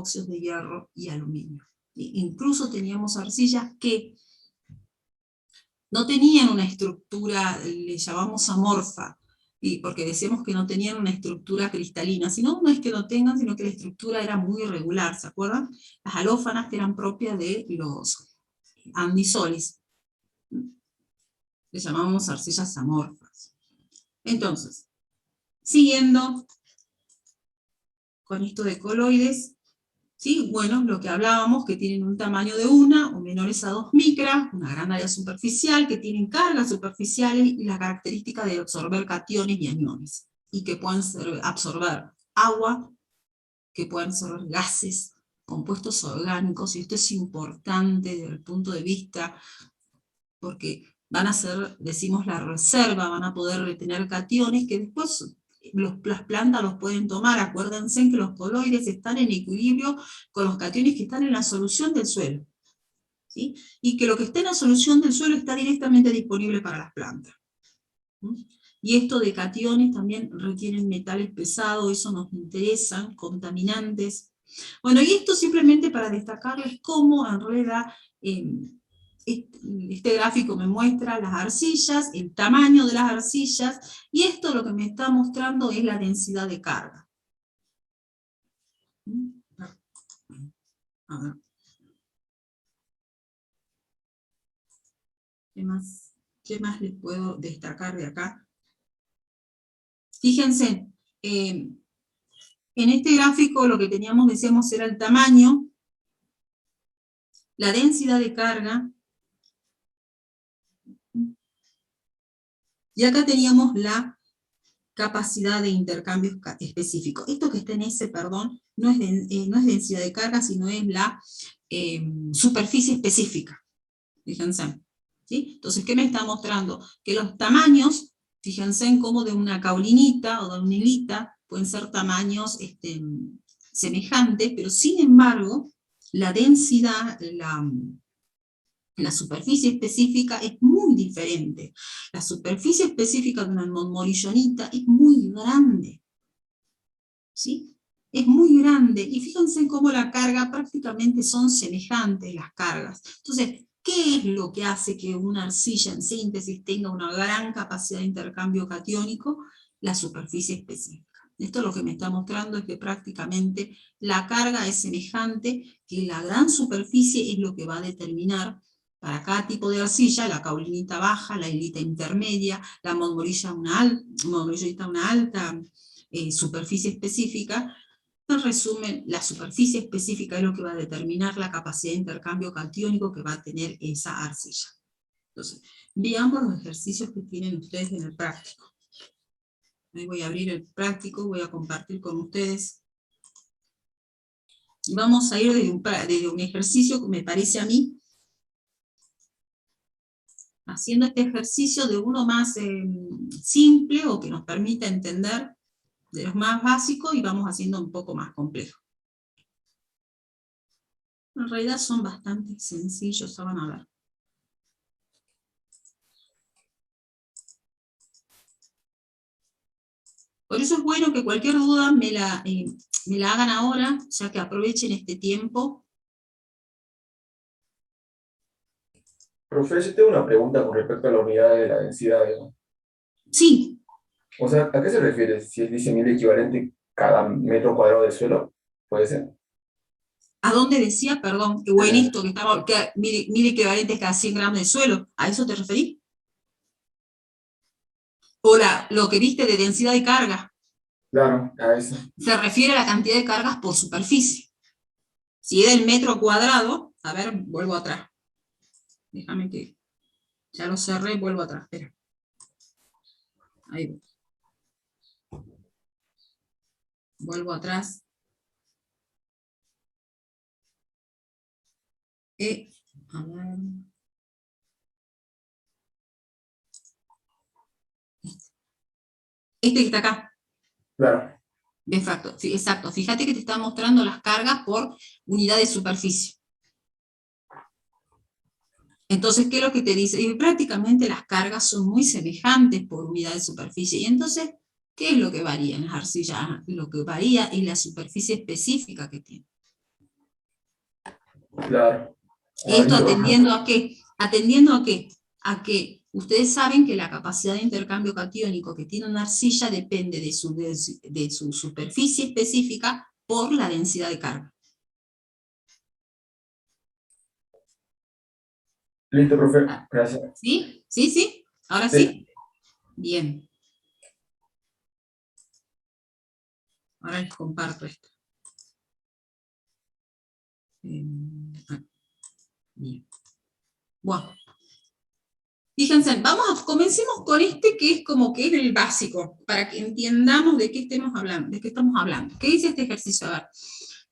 óxidos de hierro y aluminio. Incluso teníamos arcillas que no tenían una estructura, le llamamos amorfa, y porque decíamos que no tenían una estructura cristalina, sino no es que no tengan, sino que la estructura era muy irregular, ¿se acuerdan? Las alófanas que eran propias de los andisolis, le llamamos arcillas amorfas. Entonces, siguiendo con esto de coloides, ¿sí? Bueno, lo que hablábamos, que tienen un tamaño de 1 o menores a 2 micras, una gran área superficial, que tienen cargas superficiales y la característica de absorber cationes y aniones, y que pueden absorber agua, que pueden absorber gases, compuestos orgánicos, y esto es importante desde el punto de vista, porque van a ser, decimos, la reserva, van a poder retener cationes que después las plantas los pueden tomar. Acuérdense que los coloides están en equilibrio con los cationes que están en la solución del suelo, ¿sí? Y que lo que está en la solución del suelo está directamente disponible para las plantas. Y esto de cationes también requieren metales pesados, eso nos interesa, contaminantes. Bueno, y esto simplemente para destacarles cómo en realidad este gráfico me muestra las arcillas, el tamaño de las arcillas, y esto lo que me está mostrando es la densidad de carga. A ver. ¿Qué más les puedo destacar de acá? Fíjense, en este gráfico lo que teníamos, decíamos, era el tamaño, la densidad de carga, y acá teníamos la capacidad de intercambio específico. Esto que está en ese, perdón, no es densidad de carga, sino es la superficie específica. Fíjense. ¿Sí? Entonces, ¿qué me está mostrando? Que los tamaños, fíjense en cómo de una caulinita o de una hilita pueden ser tamaños semejantes, pero sin embargo, la densidad, la superficie específica es muy diferente. La superficie específica de una montmorillonita es muy grande, ¿sí? Es muy grande, y fíjense cómo la carga prácticamente son semejantes las cargas. Entonces, ¿qué es lo que hace que una arcilla en síntesis tenga una gran capacidad de intercambio catiónico? La superficie específica. Esto lo que me está mostrando es que prácticamente la carga es semejante, que la gran superficie es lo que va a determinar para cada tipo de arcilla, la caulinita baja, la hilita intermedia, la montmorillonita una alta superficie específica. En resumen, la superficie específica es lo que va a determinar la capacidad de intercambio catiónico que va a tener esa arcilla. Entonces, veamos los ejercicios que tienen ustedes en el práctico. Ahí voy a abrir el práctico, voy a compartir con ustedes. Y vamos a ir desde un ejercicio que me parece a mí, haciendo este ejercicio de uno más simple o que nos permita entender de los más básicos, y vamos haciendo un poco más complejo. En realidad son bastante sencillos, ya van a ver. Por eso es bueno que cualquier duda me la hagan ahora, ya que aprovechen este tiempo. Profe, yo tengo una pregunta con respecto a la unidad de la densidad, ¿no? Sí. O sea, ¿a qué se refiere? Si dice 1000 equivalente cada metro cuadrado de suelo, ¿puede ser? ¿A dónde decía, perdón, o en esto que estaba, que 1000 equivalentes cada 100 gramos de suelo? ¿A eso te referís? ¿O lo que viste de densidad de carga? Claro, a eso. Se refiere a la cantidad de cargas por superficie. Si es del metro cuadrado, a ver, vuelvo atrás. Déjame que ya lo cerré, vuelvo atrás, espera. Ahí voy. Vuelvo atrás. A ver. Este que está acá. Claro. Exacto. Fíjate que te está mostrando las cargas por unidad de superficie. Entonces, ¿qué es lo que te dice? Y prácticamente las cargas son muy semejantes por unidad de superficie. Y entonces, ¿qué es lo que varía en las arcillas? Lo que varía es la superficie específica que tiene. Claro. Esto Listo. atendiendo a qué? Atendiendo a qué? A que ustedes saben que la capacidad de intercambio catiónico que tiene una arcilla depende de su superficie específica por la densidad de carga. Listo, profe. Gracias. ¿Sí? ¿Sí? ¿Sí? ¿Ahora Sí. sí? Bien. Ahora les comparto esto. Bien. Bueno. Fíjense, comencemos con este que es como que es el básico, para que entendamos de qué estamos hablando. ¿Qué dice este ejercicio? A ver,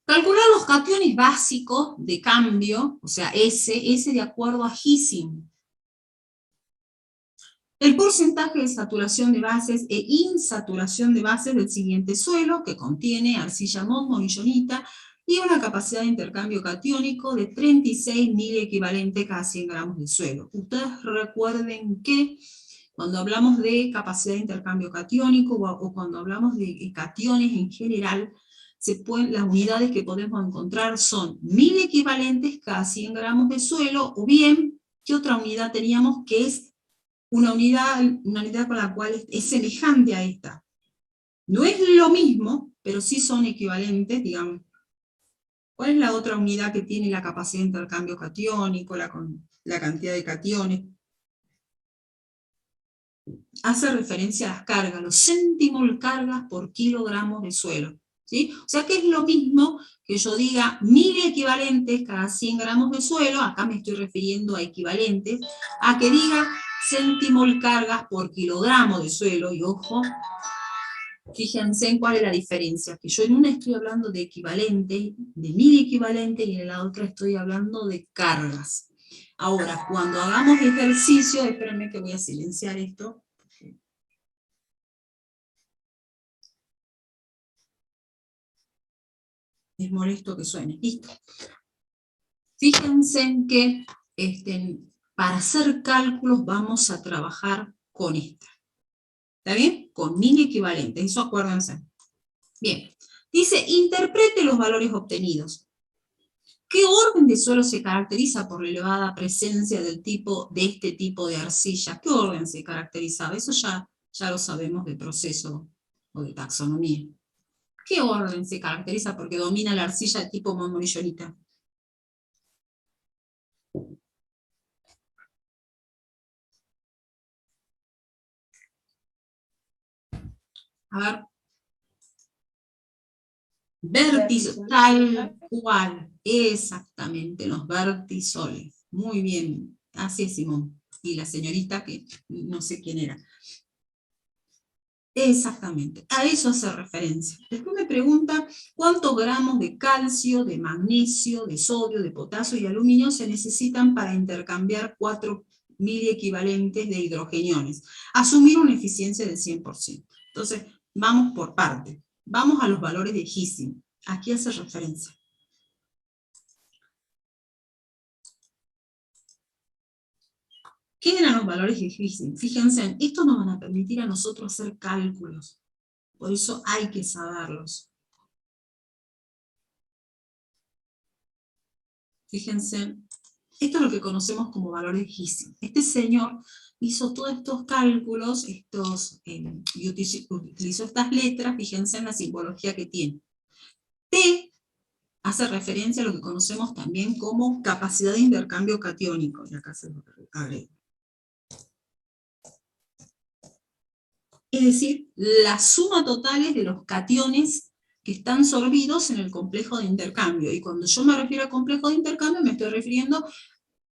calcular los cationes básicos de cambio, o sea, S de acuerdo a Ising. El porcentaje de saturación de bases e insaturación de bases del siguiente suelo, que contiene arcilla monzonita y una capacidad de intercambio catiónico de 36 miliequivalentes cada 100 gramos de suelo. Ustedes recuerden que cuando hablamos de capacidad de intercambio catiónico o cuando hablamos de cationes en general, las unidades que podemos encontrar son miliequivalentes cada 100 gramos de suelo, o bien, ¿qué otra unidad teníamos? Que es una unidad con la cual es semejante a esta. No es lo mismo, pero sí son equivalentes, digamos. ¿Cuál es la otra unidad que tiene la capacidad de intercambio catiónico, la cantidad de cationes? Hace referencia a las cargas, los centimol cargas por kilogramos de suelo. ¿Sí? O sea que es lo mismo que yo diga 1000 equivalentes cada 100 gramos de suelo, acá me estoy refiriendo a equivalentes, a que diga centimol cargas por kilogramo de suelo, y ojo, fíjense en cuál es la diferencia, que yo en una estoy hablando de equivalente, de 1000 equivalentes, y en la otra estoy hablando de cargas. Ahora, cuando hagamos ejercicio, espérenme que voy a silenciar esto. Es molesto que suene. Listo. Fíjense en que para hacer cálculos vamos a trabajar con esta. ¿Está bien? Con 1000 equivalentes, eso acuérdense. Bien. Dice, interprete los valores obtenidos. ¿Qué orden de suelo se caracteriza por la elevada presencia de este tipo de arcilla? ¿Qué orden se caracterizaba? Eso ya lo sabemos de proceso o de taxonomía. ¿Qué orden se caracteriza porque domina la arcilla de tipo monzonita? A ver. Vértices, tal cual, exactamente, los vertisoles. Muy bien, así es, Simón. Y la señorita que no sé quién era. Exactamente, a eso hace referencia. Después me pregunta cuántos gramos de calcio, de magnesio, de sodio, de potasio y aluminio se necesitan para intercambiar 4000 equivalentes de hidrogeniones. Asumir una eficiencia del 100%. Entonces, vamos por parte. Vamos a los valores de Ising. Aquí hace referencia. ¿Qué eran los valores de Ising? Fíjense, estos nos van a permitir a nosotros hacer cálculos. Por eso hay que saberlos. Fíjense, esto es lo que conocemos como valores de Ising. Este señor hizo todos estos cálculos, y utilizó estas letras, fíjense en la simbología que tiene. T hace referencia a lo que conocemos también como capacidad de intercambio catiónico. Y acá se lo agrego. Es decir, la suma total de los cationes que están sorbidos en el complejo de intercambio. Y cuando yo me refiero al complejo de intercambio, me estoy refiriendo,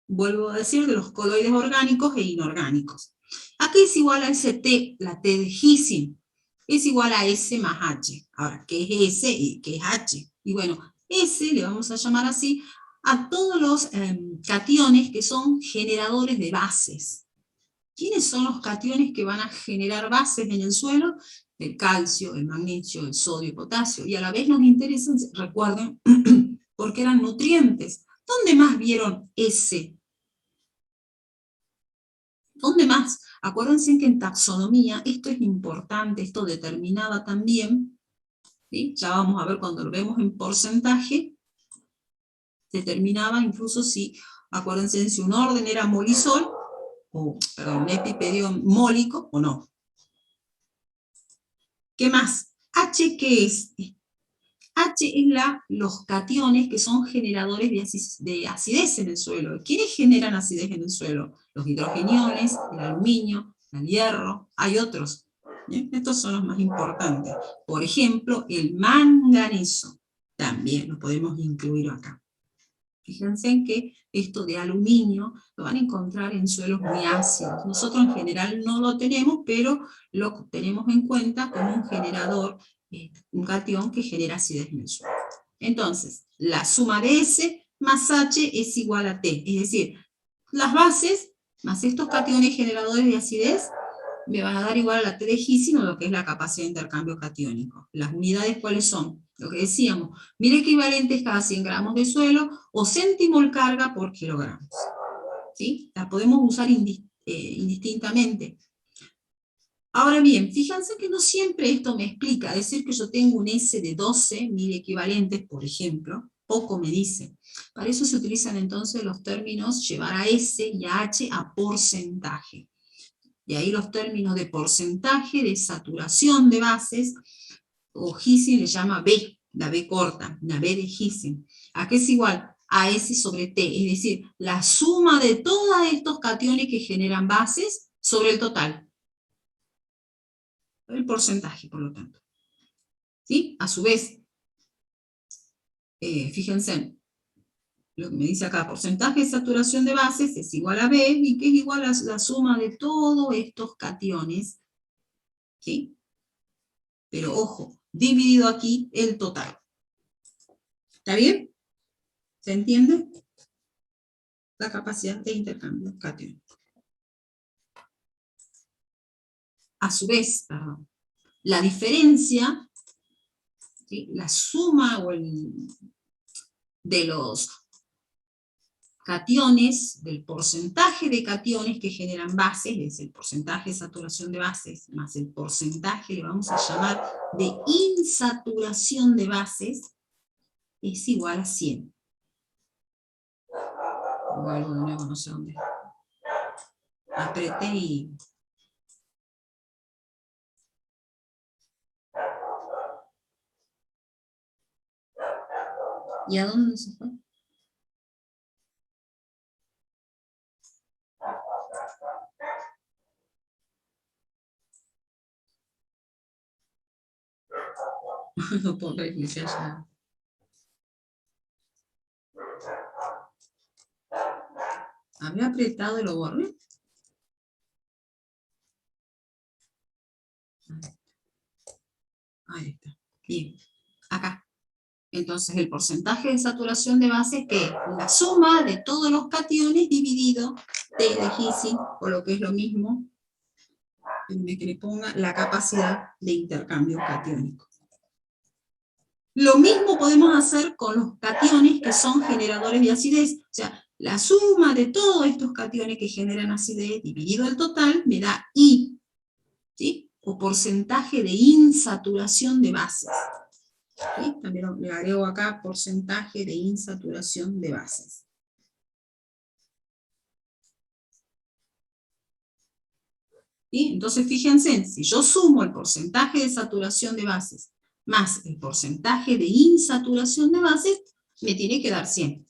vuelvo a decir, de los coloides orgánicos e inorgánicos. Aquí es igual a ese T, la T de Ising, es igual a S más H. Ahora, ¿qué es S y qué es H? Y bueno, S le vamos a llamar así a todos los cationes que son generadores de bases. ¿Quiénes son los cationes que van a generar bases en el suelo? El calcio, el magnesio, el sodio y potasio. Y a la vez nos interesan, recuerden, porque eran nutrientes. ¿Dónde más vieron ese? ¿Dónde más? Acuérdense que en taxonomía esto es importante, esto determinaba también, ¿sí? Ya vamos a ver cuando lo vemos en porcentaje, Determinaba incluso si, acuérdense, si un orden era molisol, o, perdón, un epipedio mólico o no. ¿Qué más? H, ¿qué es? H es los cationes que son generadores de acidez en el suelo. ¿Quiénes generan acidez en el suelo? Los hidrogeniones, el aluminio, el hierro, hay otros. ¿Bien? Estos son los más importantes. Por ejemplo, el manganeso. También lo podemos incluir acá. Fíjense en que esto de aluminio lo van a encontrar en suelos muy ácidos. Nosotros en general no lo tenemos, pero lo tenemos en cuenta como un generador, un catión que genera acidez en el suelo. Entonces, la suma de S más H es igual a T. Es decir, las bases más estos cationes generadores de acidez me van a dar igual a la T de Gisin, o lo que es la capacidad de intercambio catiónico. Las unidades, ¿cuáles son? Lo que decíamos, 1000 equivalentes cada 100 gramos de suelo, o centimol carga por kilogramos. ¿Sí? Las podemos usar indistintamente. Ahora bien, fíjense que no siempre esto me explica. Decir que yo tengo un S de 12 1000 equivalentes, por ejemplo, poco me dice. Para eso se utilizan entonces los términos llevar a S y a H a porcentaje. Y ahí los términos de porcentaje de saturación de bases, o Gisin le llama B, la B corta, la B de Gisin. ¿A qué es igual? A S sobre T, es decir, la suma de todos estos cationes que generan bases sobre el total. El porcentaje, por lo tanto. ¿Sí? A su vez, fíjense, lo que me dice acá, porcentaje de saturación de bases es igual a B, y que es igual a la suma de todos estos cationes, ¿sí? Pero ojo, dividido aquí el total. ¿Está bien? ¿Se entiende? La capacidad de intercambio catiónico. A su vez, la diferencia, ¿sí? La suma de los cationes, del porcentaje de cationes que generan bases, es el porcentaje de saturación de bases, más el porcentaje, le vamos a llamar, de insaturación de bases, es igual a 100. O algo de nuevo, no sé dónde. Apreté y... ¿Y a dónde se fue? No puedo reiniciar ya. ¿Había apretado y lo borré? Ahí está. Bien. Acá. Entonces, el porcentaje de saturación de base, que es la suma de todos los cationes dividido T de Gisin, o lo que es lo mismo, que le ponga la capacidad de intercambio catiónico. Lo mismo podemos hacer con los cationes que son generadores de acidez. O sea, la suma de todos estos cationes que generan acidez dividido el total me da I, ¿sí? O porcentaje de insaturación de bases. ¿Sí? También le agrego acá porcentaje de insaturación de bases. ¿Sí? Entonces fíjense, si yo sumo el porcentaje de saturación de bases más el porcentaje de insaturación de bases, me tiene que dar 100.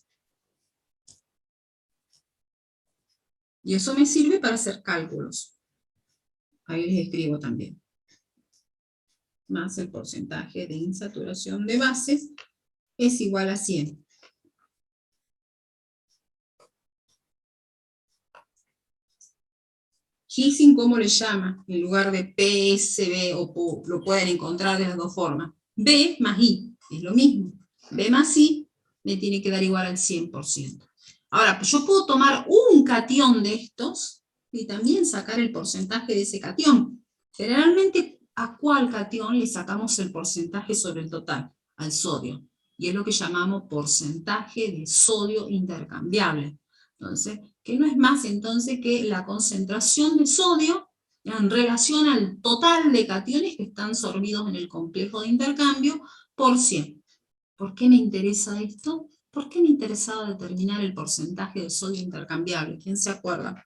Y eso me sirve para hacer cálculos. Ahí les escribo también. Más el porcentaje de insaturación de bases es igual a 100. Gisin, ¿cómo le llama? En lugar de PSB o PO, lo pueden encontrar de las dos formas. B más I, es lo mismo. B más I me tiene que dar igual al 100%. Ahora, yo puedo tomar un catión de estos y también sacar el porcentaje de ese catión. Generalmente, ¿a cuál catión le sacamos el porcentaje sobre el total? Al sodio. Y es lo que llamamos porcentaje de sodio intercambiable. Entonces, que no es más entonces que la concentración de sodio en relación al total de cationes que están sorbidos en el complejo de intercambio por 100. ¿Por qué me interesa esto? ¿Por qué me interesaba determinar el porcentaje de sodio intercambiable? ¿Quién se acuerda?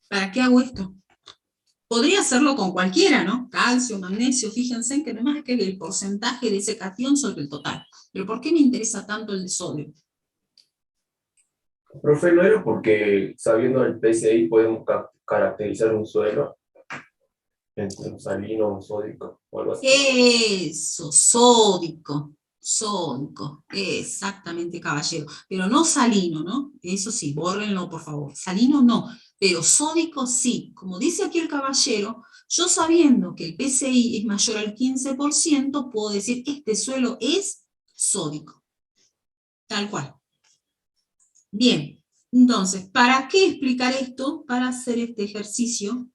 ¿Para qué hago esto? Podría hacerlo con cualquiera, ¿no? Calcio, magnesio, fíjense que no es más que el porcentaje de ese catión sobre el total. Pero ¿por qué me interesa tanto el de sodio? Profe, ¿no era porque sabiendo el PCI podemos caracterizar un suelo entre un salino o un sódico o algo así? Eso, sódico, sódico, exactamente, caballero. Pero no salino, ¿no? Eso sí, bórrenlo, por favor. Salino no, pero sódico sí. Como dice aquí el caballero, yo sabiendo que el PCI es mayor al 15%, puedo decir, este suelo es sódico. Tal cual. Bien, entonces, ¿para qué explicar esto? Para hacer este ejercicio,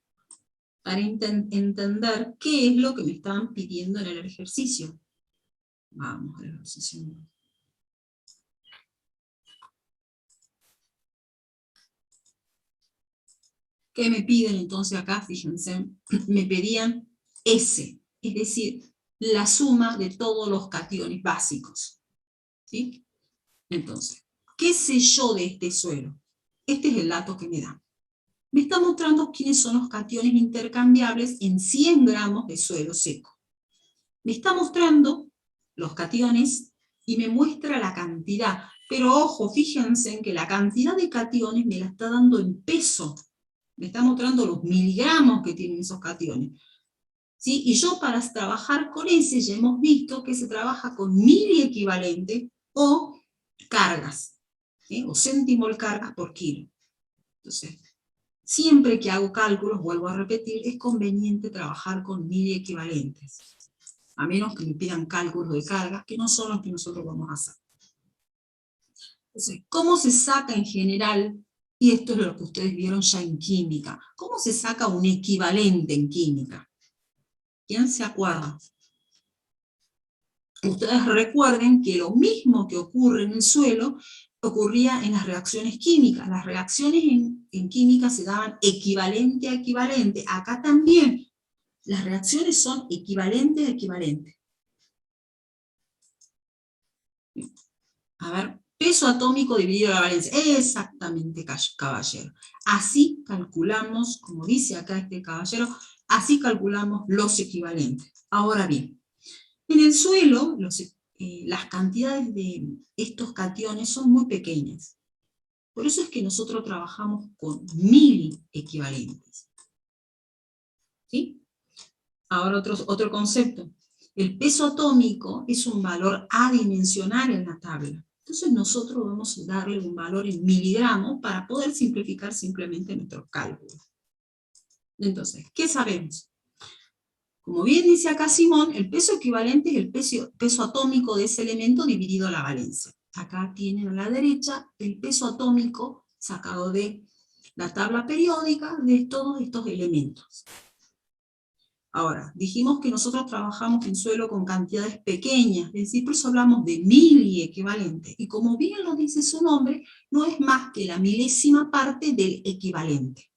para entender qué es lo que me estaban pidiendo en el ejercicio. Vamos al ejercicio. ¿Qué me piden entonces acá? Fíjense, me pedían S, es decir, la suma de todos los cationes básicos. ¿Sí? Entonces, ¿qué sé yo de este suelo? Este es el dato que me da. Me está mostrando quiénes son los cationes intercambiables en 100 gramos de suelo seco. Me está mostrando los cationes y me muestra la cantidad. Pero ojo, fíjense en que la cantidad de cationes me la está dando en peso. Me está mostrando los miligramos que tienen esos cationes. ¿Sí? Y yo para trabajar con ese ya hemos visto que se trabaja con miliequivalente o cargas, ¿sí? O centimol cargas por kilo. Entonces, siempre que hago cálculos, vuelvo a repetir, es conveniente trabajar con miliequivalentes, a menos que me pidan cálculos de cargas, que no son los que nosotros vamos a hacer. Entonces, ¿cómo se saca en general? Y esto es lo que ustedes vieron ya en química. ¿Cómo se saca un equivalente en química? ¿Quién se acuerda? Ustedes recuerden que lo mismo que ocurre en el suelo, ocurría en las reacciones químicas. Las reacciones en química se daban equivalente a equivalente. Acá también las reacciones son equivalente a equivalente. A ver, peso atómico dividido la valencia. Exactamente, caballero. Así calculamos, como dice acá este caballero, así calculamos los equivalentes. Ahora bien, en el suelo, las cantidades de estos cationes son muy pequeñas. Por eso es que nosotros trabajamos con miliequivalentes. ¿Sí? Ahora otro concepto. El peso atómico es un valor adimensional en la tabla. Entonces nosotros vamos a darle un valor en miligramos para poder simplificar simplemente nuestros cálculos. Entonces, ¿qué sabemos? Como bien dice acá Simón, el peso equivalente es el peso atómico de ese elemento dividido a la valencia. Acá tienen a la derecha el peso atómico sacado de la tabla periódica de todos estos elementos. Ahora, dijimos que nosotros trabajamos en suelo con cantidades pequeñas, es decir, por eso hablamos de miliequivalente. Y como bien lo dice su nombre, no es más que la milésima parte del equivalente.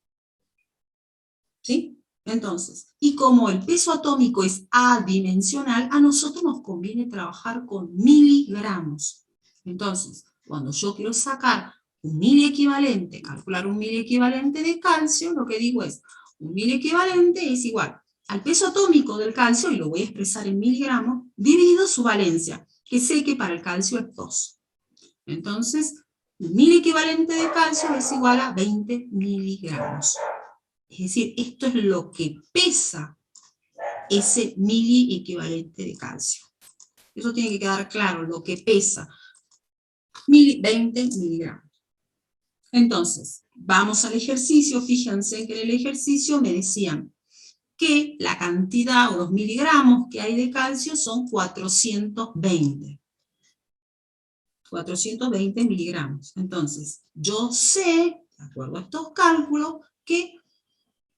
¿Sí? Entonces, y como el peso atómico es adimensional, a nosotros nos conviene trabajar con miligramos. Entonces, cuando yo quiero sacar un miliequivalente, calcular un miliequivalente de calcio, lo que digo es, un miliequivalente es igual al peso atómico del calcio, y lo voy a expresar en miligramos, dividido su valencia, que sé que para el calcio es 2. Entonces, un miliequivalente de calcio es igual a 20 miligramos. Es decir, esto es lo que pesa ese miliequivalente de calcio. Eso tiene que quedar claro, lo que pesa 20 miligramos. Entonces, vamos al ejercicio. Fíjense que en el ejercicio me decían que la cantidad o los miligramos que hay de calcio son 420. 420 miligramos. Entonces, yo sé, de acuerdo a estos cálculos, que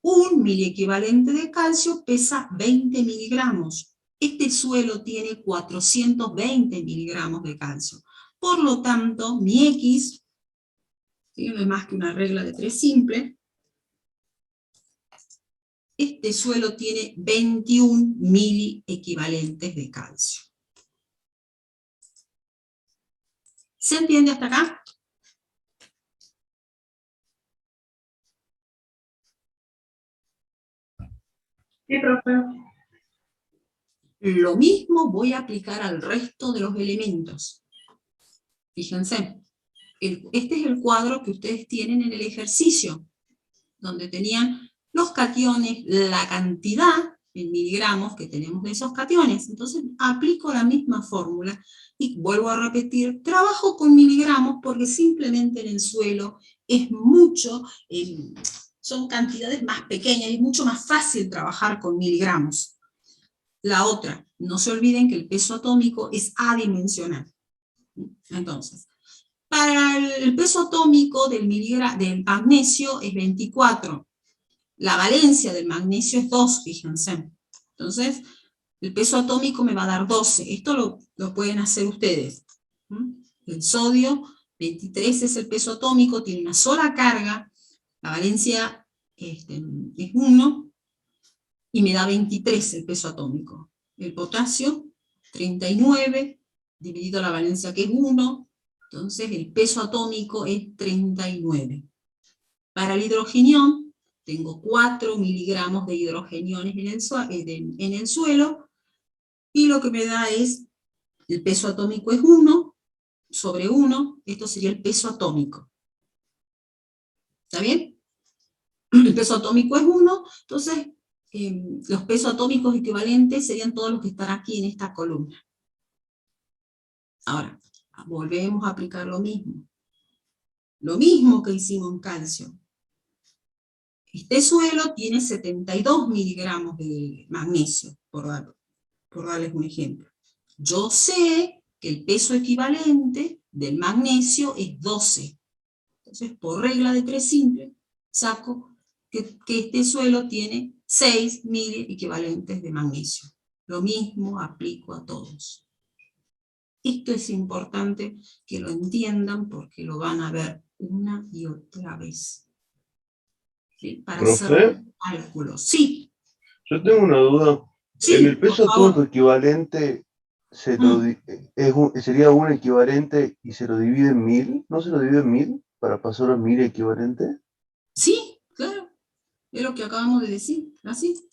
un miliequivalente de calcio pesa 20 miligramos. Este suelo tiene 420 miligramos de calcio. Por lo tanto, mi X, ¿sí? No es más que una regla de 3 simple, este suelo tiene 21 miliequivalentes de calcio. ¿Se entiende hasta acá? Sí, profe. Lo mismo voy a aplicar al resto de los elementos. Fíjense, este es el cuadro que ustedes tienen en el ejercicio, donde tenían los cationes, la cantidad en miligramos que tenemos de esos cationes. Entonces aplico la misma fórmula y vuelvo a repetir, trabajo con miligramos porque simplemente en el suelo es mucho, son cantidades más pequeñas, es mucho más fácil trabajar con miligramos. La otra, no se olviden que el peso atómico es adimensional. Entonces, para el peso atómico del magnesio es 24. La valencia del magnesio es 2, fíjense. Entonces, el peso atómico me va a dar 12. Esto lo pueden hacer ustedes. El sodio, 23 es el peso atómico, tiene una sola carga. La valencia es 1 y me da 23 el peso atómico. El potasio, 39, dividido la valencia que es 1. Entonces, el peso atómico es 39. Para el hidrogenión, tengo 4 miligramos de hidrogeniones en el suelo, y lo que me da es, el peso atómico es 1 sobre 1, esto sería el peso atómico. ¿Está bien? El peso atómico es 1, entonces los pesos atómicos equivalentes serían todos los que están aquí en esta columna. Ahora, volvemos a aplicar lo mismo. Lo mismo que hicimos en calcio. Este suelo tiene 72 miligramos de magnesio, por darles un ejemplo. Yo sé que el peso equivalente del magnesio es 12. Entonces, por regla de 3 simple, saco que este suelo tiene 6 miliequivalentes de magnesio. Lo mismo aplico a todos. Esto es importante que lo entiendan porque lo van a ver una y otra vez. ¿Sí? Para hacer cálculos. Sí. Yo tengo una duda. Sí, en el peso atómico equivalente sería un equivalente y se lo divide en 1000. ¿No se lo divide en 1000 para pasar a 1000 equivalente? Sí, claro. Es lo que acabamos de decir. Así.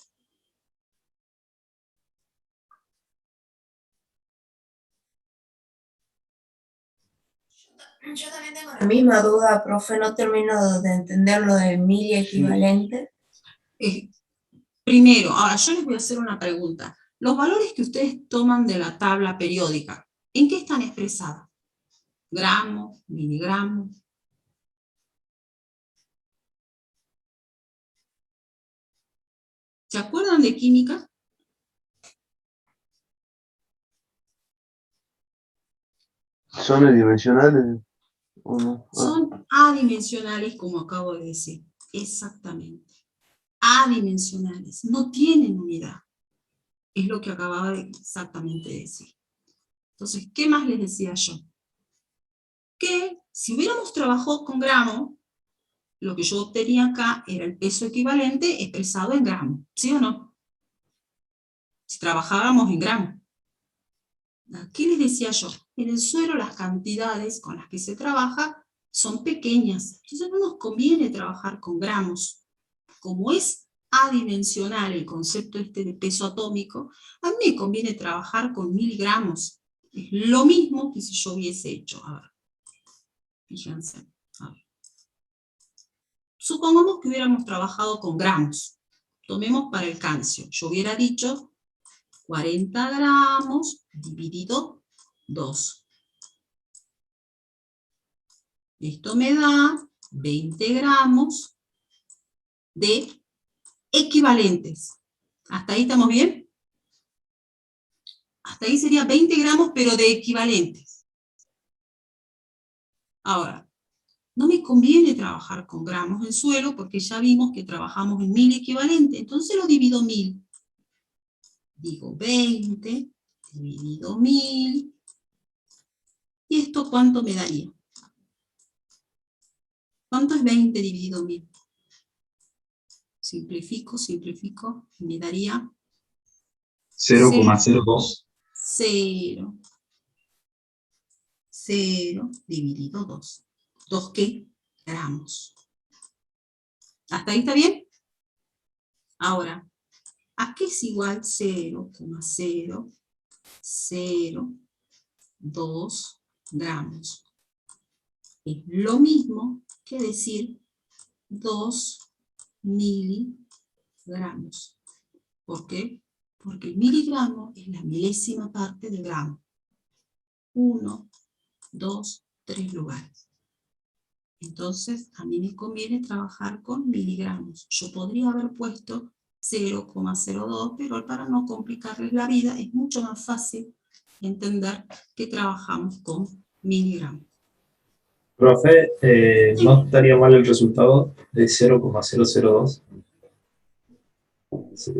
Yo también tengo la misma duda, profe, no termino de entender lo del miliequivalente. Primero, ahora yo les voy a hacer una pregunta. Los valores que ustedes toman de la tabla periódica, ¿en qué están expresados? Gramos, miligramos. ¿Se acuerdan de química? ¿Son adimensionales o no? Son adimensionales, como acabo de decir. Exactamente. Adimensionales. No tienen unidad. Es lo que acababa de exactamente decir. Entonces, ¿qué más les decía yo? Que si hubiéramos trabajado con gramos, lo que yo obtenía acá era el peso equivalente expresado en gramos. ¿Sí o no? Si trabajáramos en gramos. ¿Qué les decía yo? En el suelo las cantidades con las que se trabaja son pequeñas. Entonces no nos conviene trabajar con gramos. Como es adimensional el concepto este de peso atómico, a mí me conviene trabajar con miligramos. Es lo mismo que si yo hubiese hecho. A ver, fíjense. A ver. Supongamos que hubiéramos trabajado con gramos. Tomemos para el calcio. Yo hubiera dicho 40 gramos dividido 2. Esto me da 20 gramos de equivalentes. ¿Hasta ahí estamos bien? Hasta ahí sería 20 gramos, pero de equivalentes. Ahora, no me conviene trabajar con gramos en suelo, porque ya vimos que trabajamos en 1000 equivalentes, entonces lo divido 1000. Digo 20 dividido 1000. ¿Y esto cuánto me daría? ¿Cuánto es 20 dividido 1000? simplifico, me daría 0,02. 0 dividido 2. ¿2 qué? Gramos. ¿Hasta ahí está bien? Ahora, ¿a qué es igual 0,002 gramos? Es lo mismo que decir 2 miligramos. ¿Por qué? Porque el miligramo es la milésima parte de gramo. 1, 2, 3 lugares. Entonces, a mí me conviene trabajar con miligramos. Yo podría haber puesto 0,02, pero para no complicarles la vida, es mucho más fácil entender que trabajamos con miligramos. Profe, ¿no estaría mal el resultado de 0,002? Sí.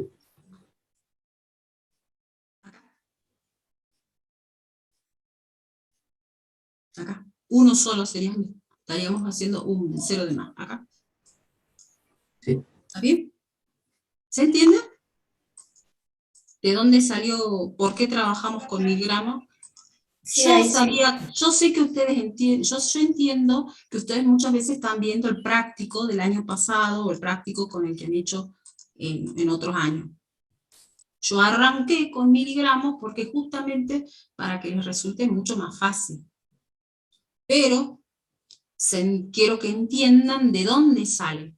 Acá, uno solo sería, estaríamos haciendo un 0 de más. Acá. Sí. ¿Está bien? ¿Se entiende? ¿De dónde salió, por qué trabajamos con miligramos? Sí, Yo ahí sí. sabía, yo sé que ustedes entienden, yo entiendo que ustedes muchas veces están viendo el práctico del año pasado o el práctico con el que han hecho en otros años. Yo arranqué con miligramos porque justamente para que les resulte mucho más fácil. Pero quiero que entiendan de dónde sale.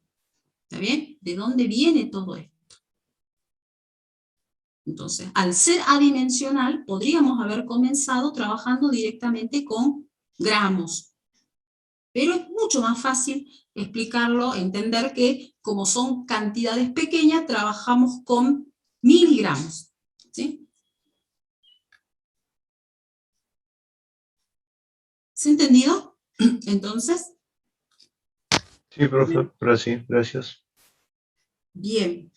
¿Está bien? ¿De dónde viene todo esto? Entonces, al ser adimensional, podríamos haber comenzado trabajando directamente con gramos. Pero es mucho más fácil explicarlo, entender que como son cantidades pequeñas, trabajamos con miligramos. ¿Sí? ¿Se ha entendido? Entonces. Sí, profe, pero sí, gracias. Bien.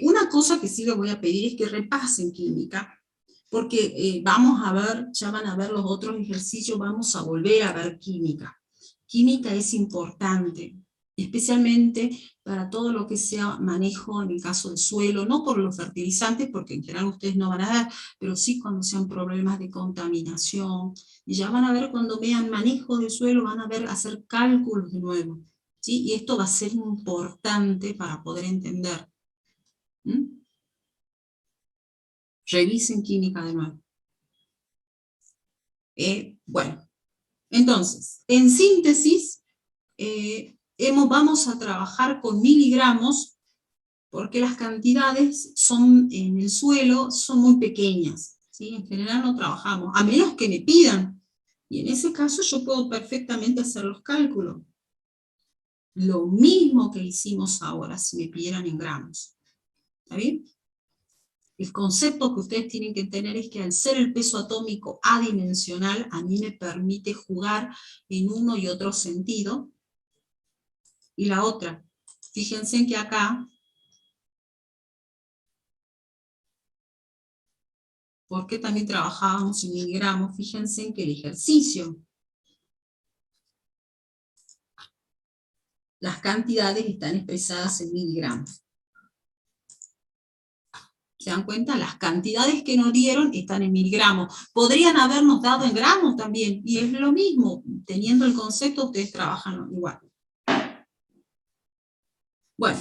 Una cosa que sí les voy a pedir es que repasen química, porque vamos a ver, ya van a ver los otros ejercicios, vamos a volver a ver química. Química es importante, especialmente para todo lo que sea manejo en el caso del suelo, no por los fertilizantes, porque en general ustedes no van a ver, pero sí cuando sean problemas de contaminación, y ya van a ver cuando vean manejo del suelo, van a ver hacer cálculos de nuevo, ¿sí? Y esto va a ser importante para poder entender. Revisen química de nuevo. Bueno, entonces, en síntesis, vamos a trabajar con miligramos porque las cantidades en el suelo son muy pequeñas, ¿sí? En general no trabajamos, a menos que me pidan, y en ese caso yo puedo perfectamente hacer los cálculos. Lo mismo que hicimos ahora, si me pidieran en gramos. ¿Está bien? El concepto que ustedes tienen que tener es que al ser el peso atómico adimensional, a mí me permite jugar en uno y otro sentido. Y la otra, fíjense en que acá, porque también trabajábamos en miligramos, fíjense en que el ejercicio, las cantidades están expresadas en miligramos. ¿Se dan cuenta? Las cantidades que nos dieron están en miligramos. Podrían habernos dado en gramos también, y es lo mismo. Teniendo el concepto, ustedes trabajan igual. Bueno,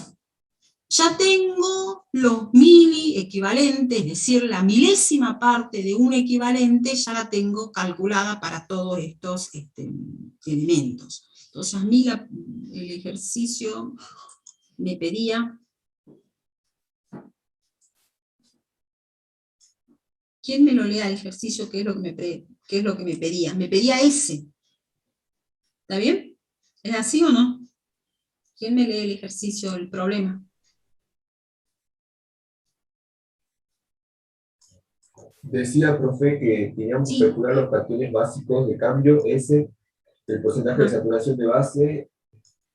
ya tengo los mili equivalentes, es decir, la milésima parte de un equivalente, ya la tengo calculada para todos estos elementos. Entonces, a mí el ejercicio me pedía... ¿Quién me lo lea el ejercicio? ¿Qué es lo que me pedía? Me pedía ese. ¿Está bien? ¿Es así o no? ¿Quién me lee el ejercicio, el problema? Decía, profe, que teníamos Sí. que calcular los factores básicos de cambio, S, el porcentaje de saturación de base,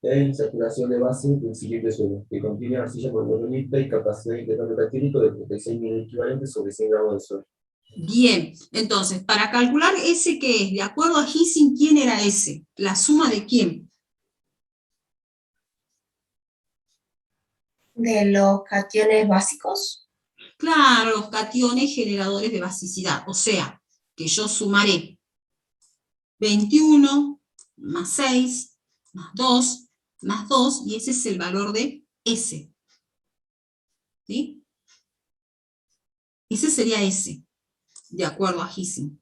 e insaturación de base del siguiente suelo, que contiene arcilla poligonita y capacidad de intercambio catínico de 36 mil equivalentes sobre 100 gramos de suelo. Bien, entonces, para calcular ese que es, de acuerdo a Hissing, ¿quién era ese? ¿La suma de quién? de los cationes básicos. Claro, los cationes generadores de basicidad. O sea, que yo sumaré 21 más 6 más 2 más 2, y ese es el valor de S. ¿Sí? Ese sería S, de acuerdo a Ising.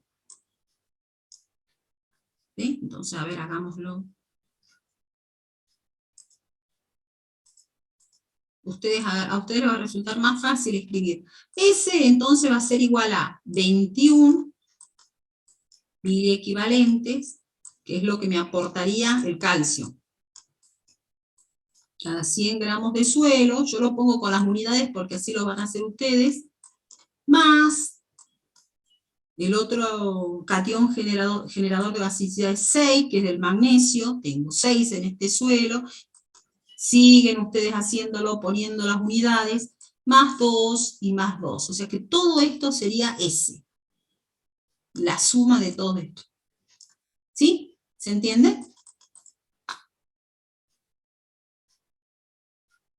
¿Sí? Entonces, a ver, hagámoslo. A ustedes les va a resultar más fácil escribir. S entonces va a ser igual a 21 miliequivalentes, que es lo que me aportaría el calcio. Cada 100 gramos de suelo, yo lo pongo con las unidades porque así lo van a hacer ustedes, más el otro catión generador de basicidad es 6, que es del magnesio, tengo 6 en este suelo, siguen ustedes haciéndolo, poniendo las unidades, más 2 y más 2, o sea que todo esto sería S, la suma de todo esto. ¿Sí? ¿Se entiende?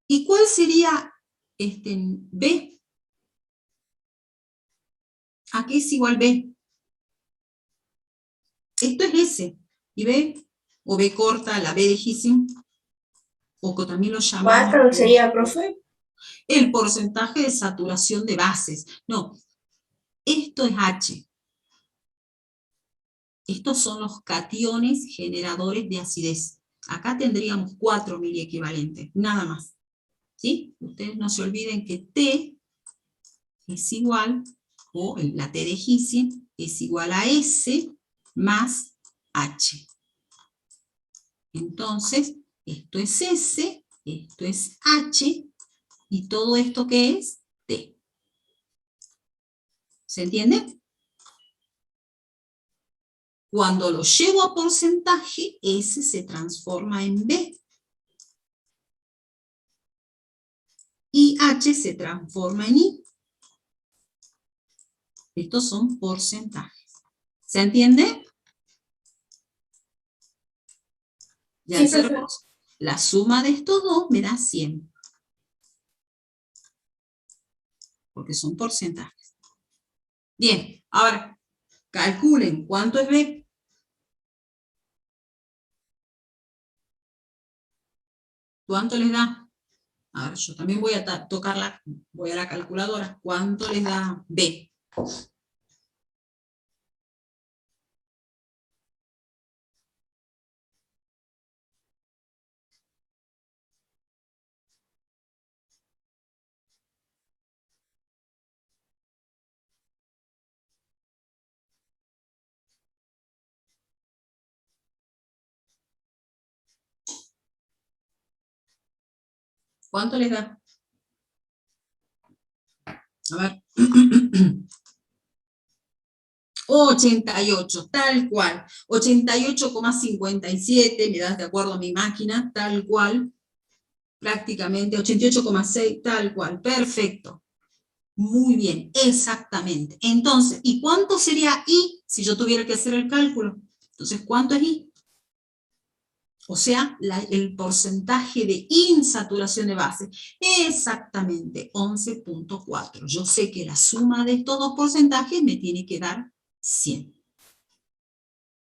¿Y cuál sería B? ¿A qué es igual B? Esto es S. ¿Y B? O B corta, la B de Ising, o que también lo llamamos... ¿Cuál sería, profe? El porcentaje de saturación de bases. No, esto es H. Estos son los cationes generadores de acidez. Acá tendríamos 4 miliequivalentes, nada más. ¿Sí? Ustedes no se olviden que T es igual, o la T de Ising, es igual a S más H. Entonces, esto es S, esto es H, y todo esto ¿qué es? T. ¿Se entiende? Cuando lo llevo a porcentaje, S se transforma en B. Y H se transforma en I. Estos son porcentajes. ¿Se entiende? Y al ser la suma de estos dos me da 100. Porque son porcentajes. Bien, ahora calculen cuánto es B. ¿Cuánto les da? A ver, yo también voy a tocarla, voy a la calculadora. ¿Cuánto les da B? ¿Cuánto les da? A ver. 88, tal cual. 88,57, me das de acuerdo a mi máquina, tal cual. Prácticamente 88,6, tal cual. Perfecto. Muy bien, exactamente. Entonces, ¿y cuánto sería I si yo tuviera que hacer el cálculo? Entonces, ¿cuánto es I? O sea, el porcentaje de insaturación de base. Exactamente, 11,4. Yo sé que la suma de estos dos porcentajes me tiene que dar 100.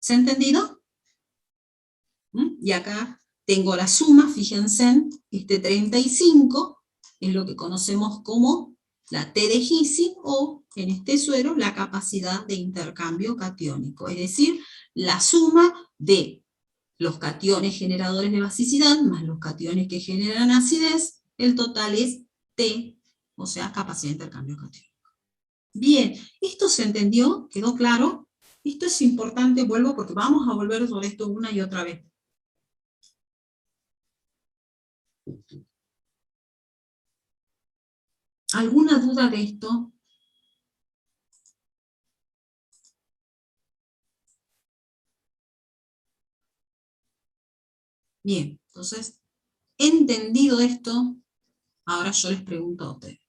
¿Se ha entendido? Y acá tengo la suma, fíjense, 35 es lo que conocemos como la T de Ising, o en este suero la capacidad de intercambio catiónico, es decir, la suma de los cationes generadores de basicidad más los cationes que generan acidez, el total es T, o sea, capacidad de intercambio catiónico. Bien, ¿esto se entendió? ¿Quedó claro? Esto es importante, vuelvo porque vamos a volver sobre esto una y otra vez. ¿Alguna duda de esto? Bien, entonces, entendido esto, ahora yo les pregunto a ustedes.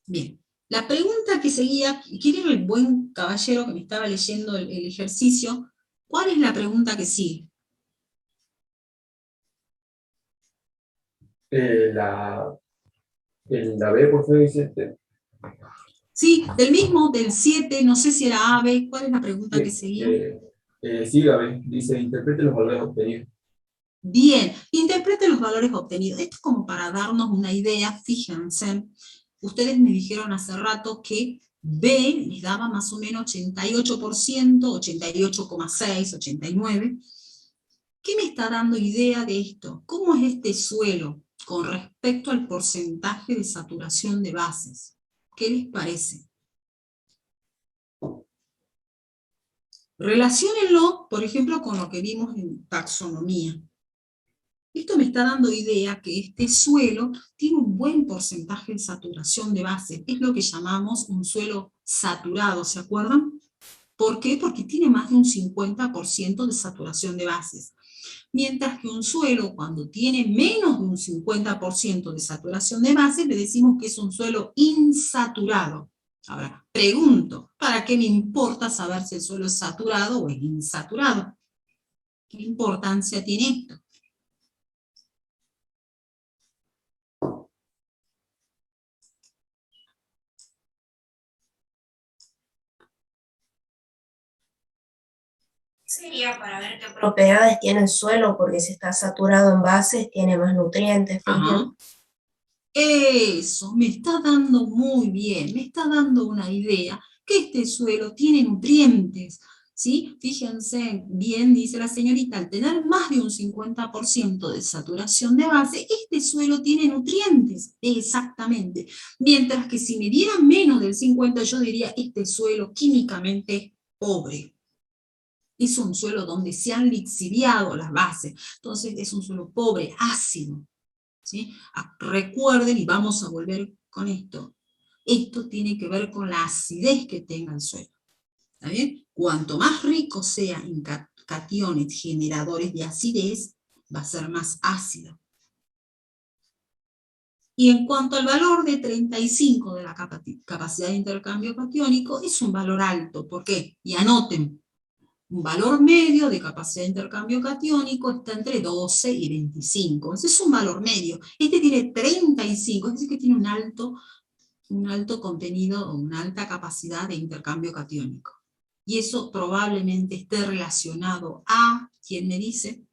Bien, la pregunta que seguía, ¿quién era el buen caballero que me estaba leyendo el ejercicio? ¿Cuál es la pregunta que sigue? En la B, por favor, Vicente. Sí, del 7, no sé si era A, B, ¿cuál es la pregunta que seguía? Sí, la B, dice, interprete los valores obtenidos. Bien, interprete los valores obtenidos. Esto es como para darnos una idea, fíjense. Ustedes me dijeron hace rato que B les daba más o menos 88%, 88,6, 89. ¿Qué me está dando idea de esto? ¿Cómo es este suelo con respecto al porcentaje de saturación de bases? ¿Qué les parece? Relaciónenlo, por ejemplo, con lo que vimos en taxonomía. Esto me está dando idea que este suelo tiene un buen porcentaje de saturación de base. Es lo que llamamos un suelo saturado, ¿se acuerdan? ¿Por qué? Porque tiene más de un 50% de saturación de bases. Mientras que un suelo, cuando tiene menos de un 50% de saturación de bases, le decimos que es un suelo insaturado. Ahora, pregunto, ¿para qué me importa saber si el suelo es saturado o es insaturado? ¿Qué importancia tiene esto? Sería para ver qué propiedades tiene el suelo, porque si está saturado en bases, tiene más nutrientes, por ejemplo. Ajá. Eso, me está dando muy bien, me está dando una idea que este suelo tiene nutrientes, ¿sí? Fíjense, bien dice la señorita, al tener más de un 50% de saturación de base, este suelo tiene nutrientes, exactamente. Mientras que si me dieran menos del 50, yo diría, este suelo químicamente es pobre. Es un suelo donde se han lixiviado las bases, entonces es un suelo pobre, ácido. ¿Sí? Recuerden, y vamos a volver con esto, esto tiene que ver con la acidez que tenga el suelo. ¿Está bien? Cuanto más rico sea en cationes generadores de acidez, va a ser más ácido. Y en cuanto al valor de 35 de la capacidad de intercambio catiónico, es un valor alto. ¿Por qué? Y anoten, un valor medio de capacidad de intercambio catiónico está entre 12 y 25. Ese es un valor medio. Este tiene 35, es decir, que tiene un alto contenido o una alta capacidad de intercambio catiónico. Y eso probablemente esté relacionado a, ¿quién me dice?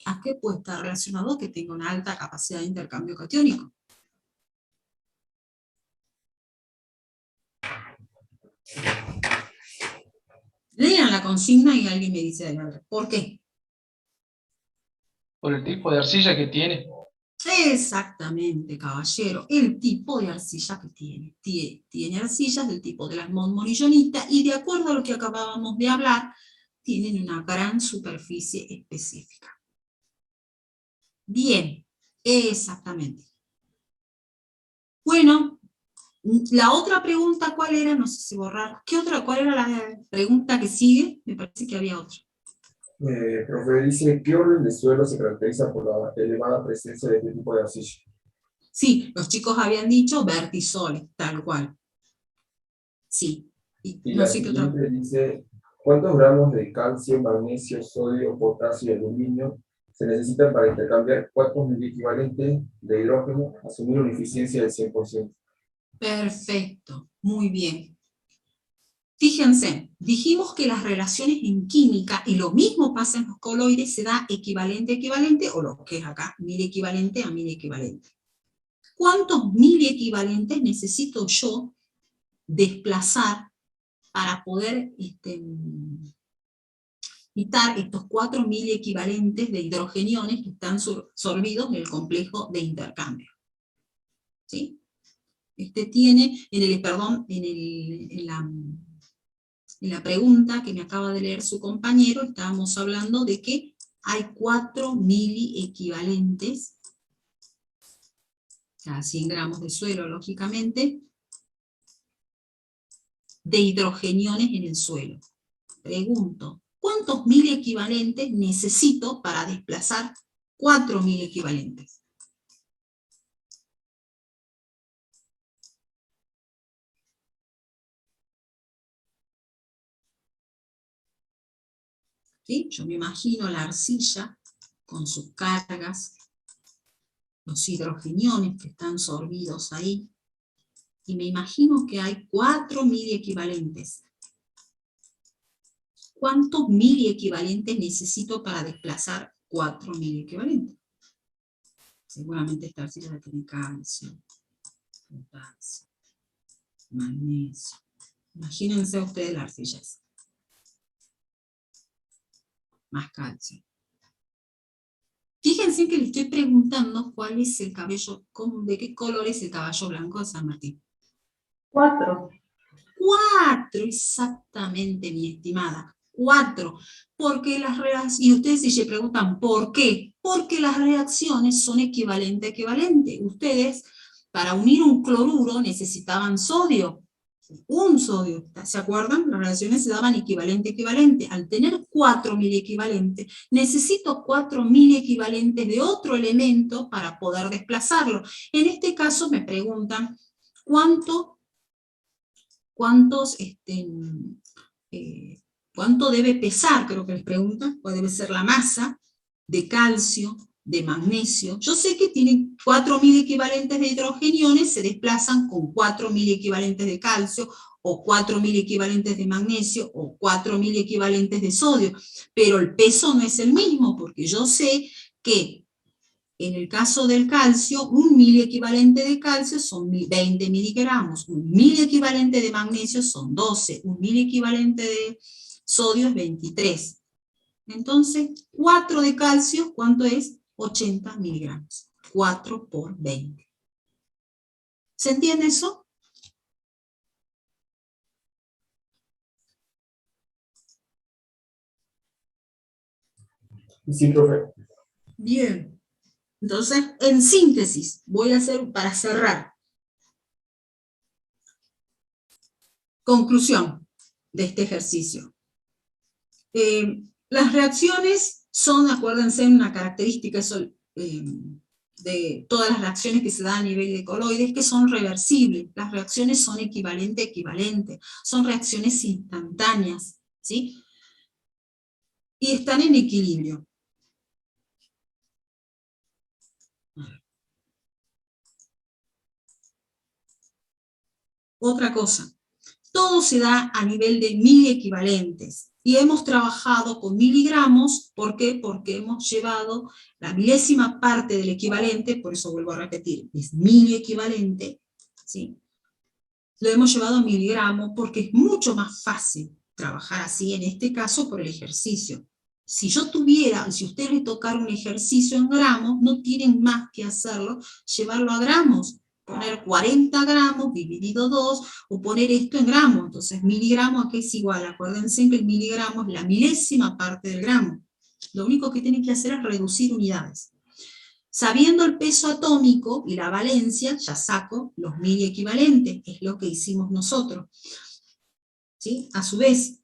¿A qué puede estar relacionado? A que tenga una alta capacidad de intercambio catiónico. Lean la consigna y alguien me dice, a ver, ¿por qué? Por el tipo de arcilla que tiene. Exactamente, caballero, el tipo de arcilla que tiene. Tiene arcillas del tipo de las montmorillonitas y de acuerdo a lo que acabábamos de hablar, tienen una gran superficie específica. Bien, exactamente. Bueno, la otra pregunta, ¿cuál era? No sé si borrar. ¿Cuál era la pregunta que sigue? Me parece que había otra. Profe, dice, ¿qué orden de suelo se caracteriza por la elevada presencia de este tipo de arcilla? Sí, los chicos habían dicho vertisoles, tal cual. Sí. Y Y no la sé qué otra. siguiente dice, ¿cuántos gramos de calcio, magnesio, sodio, potasio y aluminio se necesitan para intercambiar 4 equivalentes de hidrógeno, asumir una eficiencia del 100%? Perfecto, muy bien. Fíjense, dijimos que las relaciones en química, y lo mismo pasa en los coloides, se da equivalente, o lo que es acá, 1000 equivalente a 1000 equivalente. ¿Cuántos 1000 equivalentes necesito yo desplazar para poder quitar estos 4000 equivalentes de hidrogeniones que están sorbidos en el complejo de intercambio? ¿Sí? Tiene, en la pregunta que me acaba de leer su compañero, estábamos hablando de que hay 4000 equivalentes, cada 100 gramos de suelo, lógicamente, de hidrogeniones en el suelo. Pregunto, ¿cuántos 1000 equivalentes necesito para desplazar 4000 equivalentes? ¿Sí? Yo me imagino la arcilla con sus cargas los hidrogeniones que están sorbidos ahí, y me imagino que hay 4 miliequivalentes. ¿Cuántos miliequivalentes necesito para desplazar 4 miliequivalentes? Seguramente esta arcilla va a tener calcio, potasio, magnesio. Imagínense ustedes la arcilla esa. Más calcio. Fíjense que le estoy preguntando cuál es el cabello, de qué color es el caballo blanco de San Martín. 4. 4, exactamente, mi estimada. 4. Porque las reacciones, y ustedes si se preguntan ¿por qué? Porque las reacciones son equivalente a equivalente. Ustedes, para unir un cloruro, necesitaban sodio. Un sodio, ¿se acuerdan? Las reacciones se daban equivalente a equivalente. Al tener 4 miliequivalentes, necesito 4 miliequivalentes de otro elemento para poder desplazarlo. En este caso me preguntan, ¿cuánto debe pesar? Creo que les preguntan, cuál debe ser la masa de calcio, de magnesio. Yo sé que tienen 4 miliequivalentes de hidrogeniones, se desplazan con 4 miliequivalentes de calcio, o 4 miliequivalentes de magnesio, o 4 miliequivalentes de sodio, pero el peso no es el mismo, porque yo sé que en el caso del calcio, un miliequivalente de calcio son 20 miligramos, un miliequivalente de magnesio son 12, un miliequivalente de sodio es 23. Entonces, 4 de calcio, ¿cuánto es? 80 miligramos. 4 por 20. ¿Se entiende eso? Sí, profe. Bien. Entonces, en síntesis, voy a hacer para cerrar. Conclusión de este ejercicio. Las reacciones son, acuérdense, una característica de todas las reacciones que se dan a nivel de coloides, que son reversibles. Las reacciones son equivalente, son reacciones instantáneas, ¿sí? Y están en equilibrio. Otra cosa, todo se da a nivel de miliequivalentes. Y hemos trabajado con miligramos, ¿por qué? Porque hemos llevado la milésima parte del equivalente, por eso vuelvo a repetir, es miliequivalente, ¿sí? Lo hemos llevado a miligramos porque es mucho más fácil trabajar así, en este caso por el ejercicio. Si yo tuviera, si a usted le tocara un ejercicio en gramos, no tienen más que hacerlo, llevarlo a gramos. Poner 40 gramos dividido 2, o poner esto en gramos. Entonces, miligramo, ¿a qué es igual? Acuérdense que el miligramo es la milésima parte del gramo. Lo único que tienen que hacer es reducir unidades. Sabiendo el peso atómico y la valencia, ya saco los miliequivalentes, es lo que hicimos nosotros. ¿Sí? A su vez,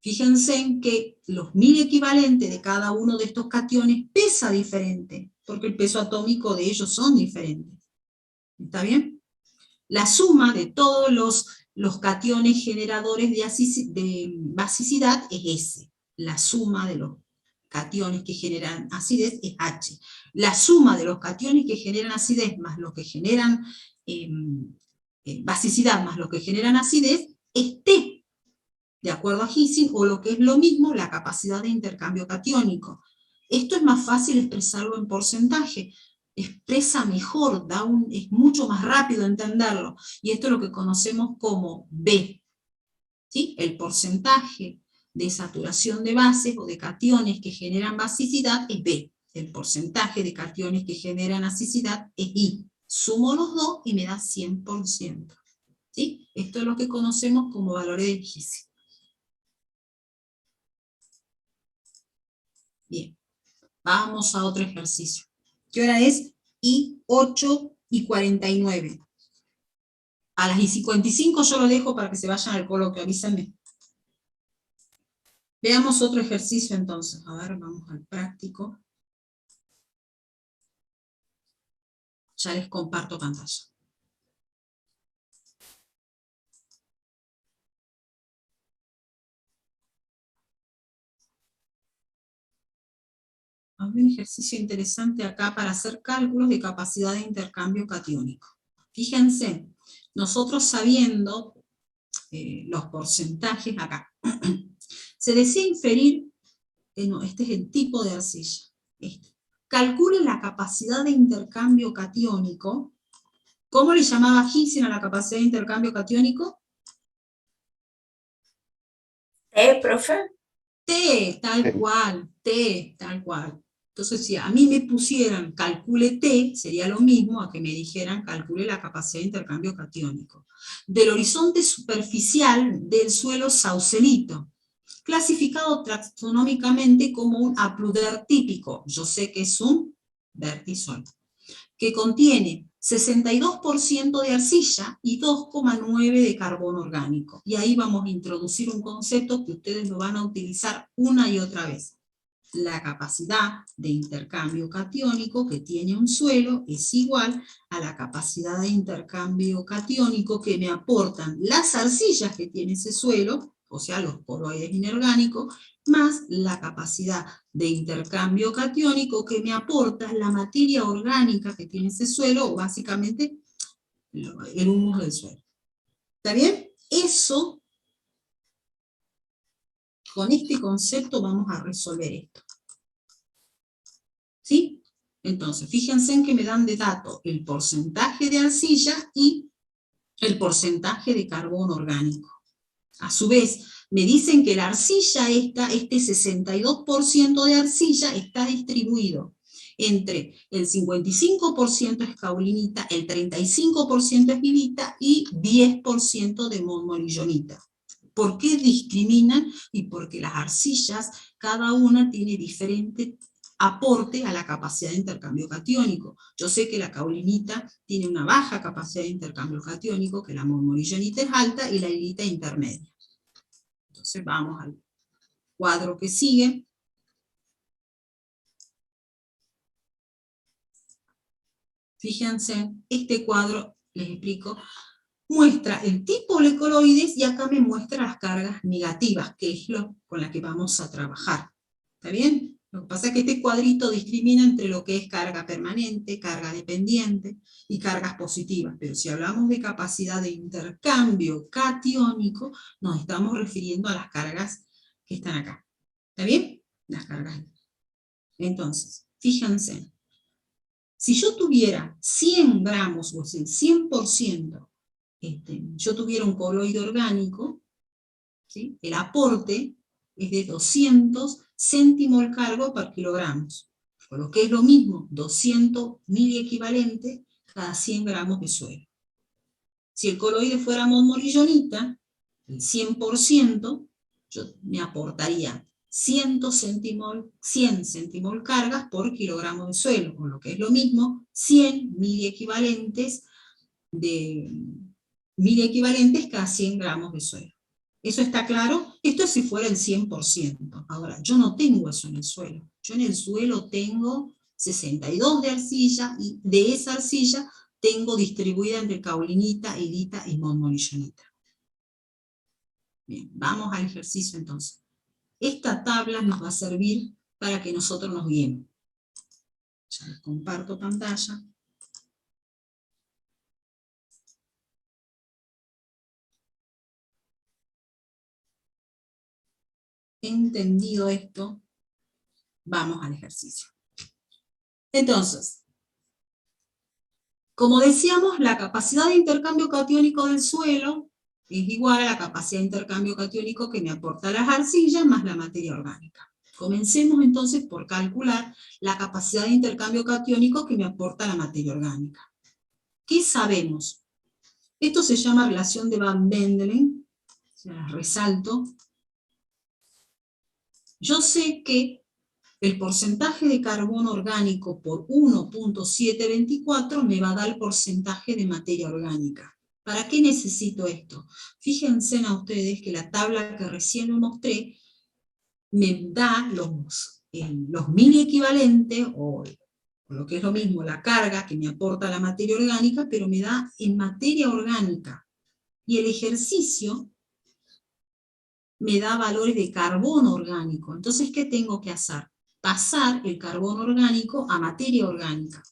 fíjense en que los miliequivalentes de cada uno de estos cationes pesa diferente, porque el peso atómico de ellos son diferentes. ¿Está bien? La suma de todos los cationes generadores de basicidad es S. La suma de los cationes que generan acidez es H. La suma de los cationes que generan acidez más los que generan basicidad más los que generan acidez es T, de acuerdo a Ising, o lo que es lo mismo, la capacidad de intercambio catiónico. Esto es más fácil expresarlo en porcentaje, expresa mejor, es mucho más rápido entenderlo, y esto es lo que conocemos como B, ¿sí? El porcentaje de saturación de bases o de cationes que generan basicidad es B, el porcentaje de cationes que generan asicidad es I. Sumo los dos y me da 100%. ¿Sí? Esto es lo que conocemos como valores de Ising. Bien, vamos a otro ejercicio. ¿Qué hora es? Y 8:49. A las 55 yo lo dejo para que se vayan al coloquio, avísenme. Veamos otro ejercicio entonces. A ver, vamos al práctico. Ya les comparto pantalla. A Hay un ejercicio interesante acá para hacer cálculos de capacidad de intercambio catiónico. Fíjense, nosotros sabiendo los porcentajes acá, se desea inferir, no, este es el tipo de arcilla, calcule la capacidad de intercambio catiónico. ¿Cómo le llamaba Gisin a la capacidad de intercambio catiónico? ¿Profe? T, tal cual, T, tal cual. Entonces, si a mí me pusieran calcule T, sería lo mismo a que me dijeran calcule la capacidad de intercambio catiónico. Del horizonte superficial del suelo saucelito, clasificado taxonómicamente como un apluder típico, yo sé que es un vertisol, que contiene 62% de arcilla y 2,9% de carbono orgánico. Y ahí vamos a introducir un concepto que ustedes lo van a utilizar una y otra vez. La capacidad de intercambio catiónico que tiene un suelo es igual a la capacidad de intercambio catiónico que me aportan las arcillas que tiene ese suelo, o sea, los coloides inorgánicos, más la capacidad de intercambio catiónico que me aporta la materia orgánica que tiene ese suelo, o básicamente el humus del suelo. ¿Está bien? Eso, con este concepto vamos a resolver esto. ¿Sí? Entonces, fíjense en que me dan de dato el porcentaje de arcilla y el porcentaje de carbono orgánico. A su vez, me dicen que la arcilla este 62% de arcilla está distribuido entre el 55% es caulinita, el 35% es virita y 10% de monmolillonita. ¿Por qué discriminan? Y porque las arcillas, cada una tiene diferente aporte a la capacidad de intercambio catiónico. Yo sé que la caulinita tiene una baja capacidad de intercambio catiónico, que la monmolillonita es alta y la virita intermedia. Entonces vamos al cuadro que sigue. Fíjense, este cuadro, les explico, muestra el tipo de coloides y acá me muestra las cargas negativas, que es lo con la que vamos a trabajar. ¿Está bien? Lo que pasa es que este cuadrito discrimina entre lo que es carga permanente, carga dependiente y cargas positivas. Pero si hablamos de capacidad de intercambio catiónico, nos estamos refiriendo a las cargas que están acá. ¿Está bien? Las cargas. Entonces, fíjense. Si yo tuviera 100 gramos, o sea, el 100%, yo tuviera un coloide orgánico, ¿sí? El aporte es de 200 centimol cargo por kilogramos, por lo que es lo mismo, 200 miliequivalentes cada 100 gramos de suelo. Si el coloide fuera monmolillonita, el 100%, me aportaría 100 centimol cargas por kilogramo de suelo, con lo que es lo mismo, 100 miliequivalentes cada 100 gramos de suelo. ¿Eso está claro? Esto es si fuera el 100%. Ahora, yo no tengo eso en el suelo. Yo en el suelo tengo 62 de arcilla, y de esa arcilla tengo distribuida entre caulinita, virita y monmolillonita. Bien, vamos al ejercicio entonces. Esta tabla nos va a servir para que nosotros nos guiemos. Ya les comparto pantalla. Entendido esto, vamos al ejercicio. Entonces, como decíamos, la capacidad de intercambio catiónico del suelo es igual a la capacidad de intercambio catiónico que me aporta las arcillas más la materia orgánica. Comencemos entonces por calcular la capacidad de intercambio catiónico que me aporta la materia orgánica. ¿Qué sabemos? Esto se llama relación de Van Bendelen, se las resalto. Yo sé que el porcentaje de carbono orgánico por 1.724 me va a dar el porcentaje de materia orgánica. ¿Para qué necesito esto? Fíjense a ustedes que la tabla que recién les mostré me da los miliequivalentes, o lo que es lo mismo, la carga que me aporta la materia orgánica, pero me da en materia orgánica. Y el ejercicio me da valores de carbono orgánico. Entonces, ¿qué tengo que hacer? pasar el carbono orgánico a materia orgánica.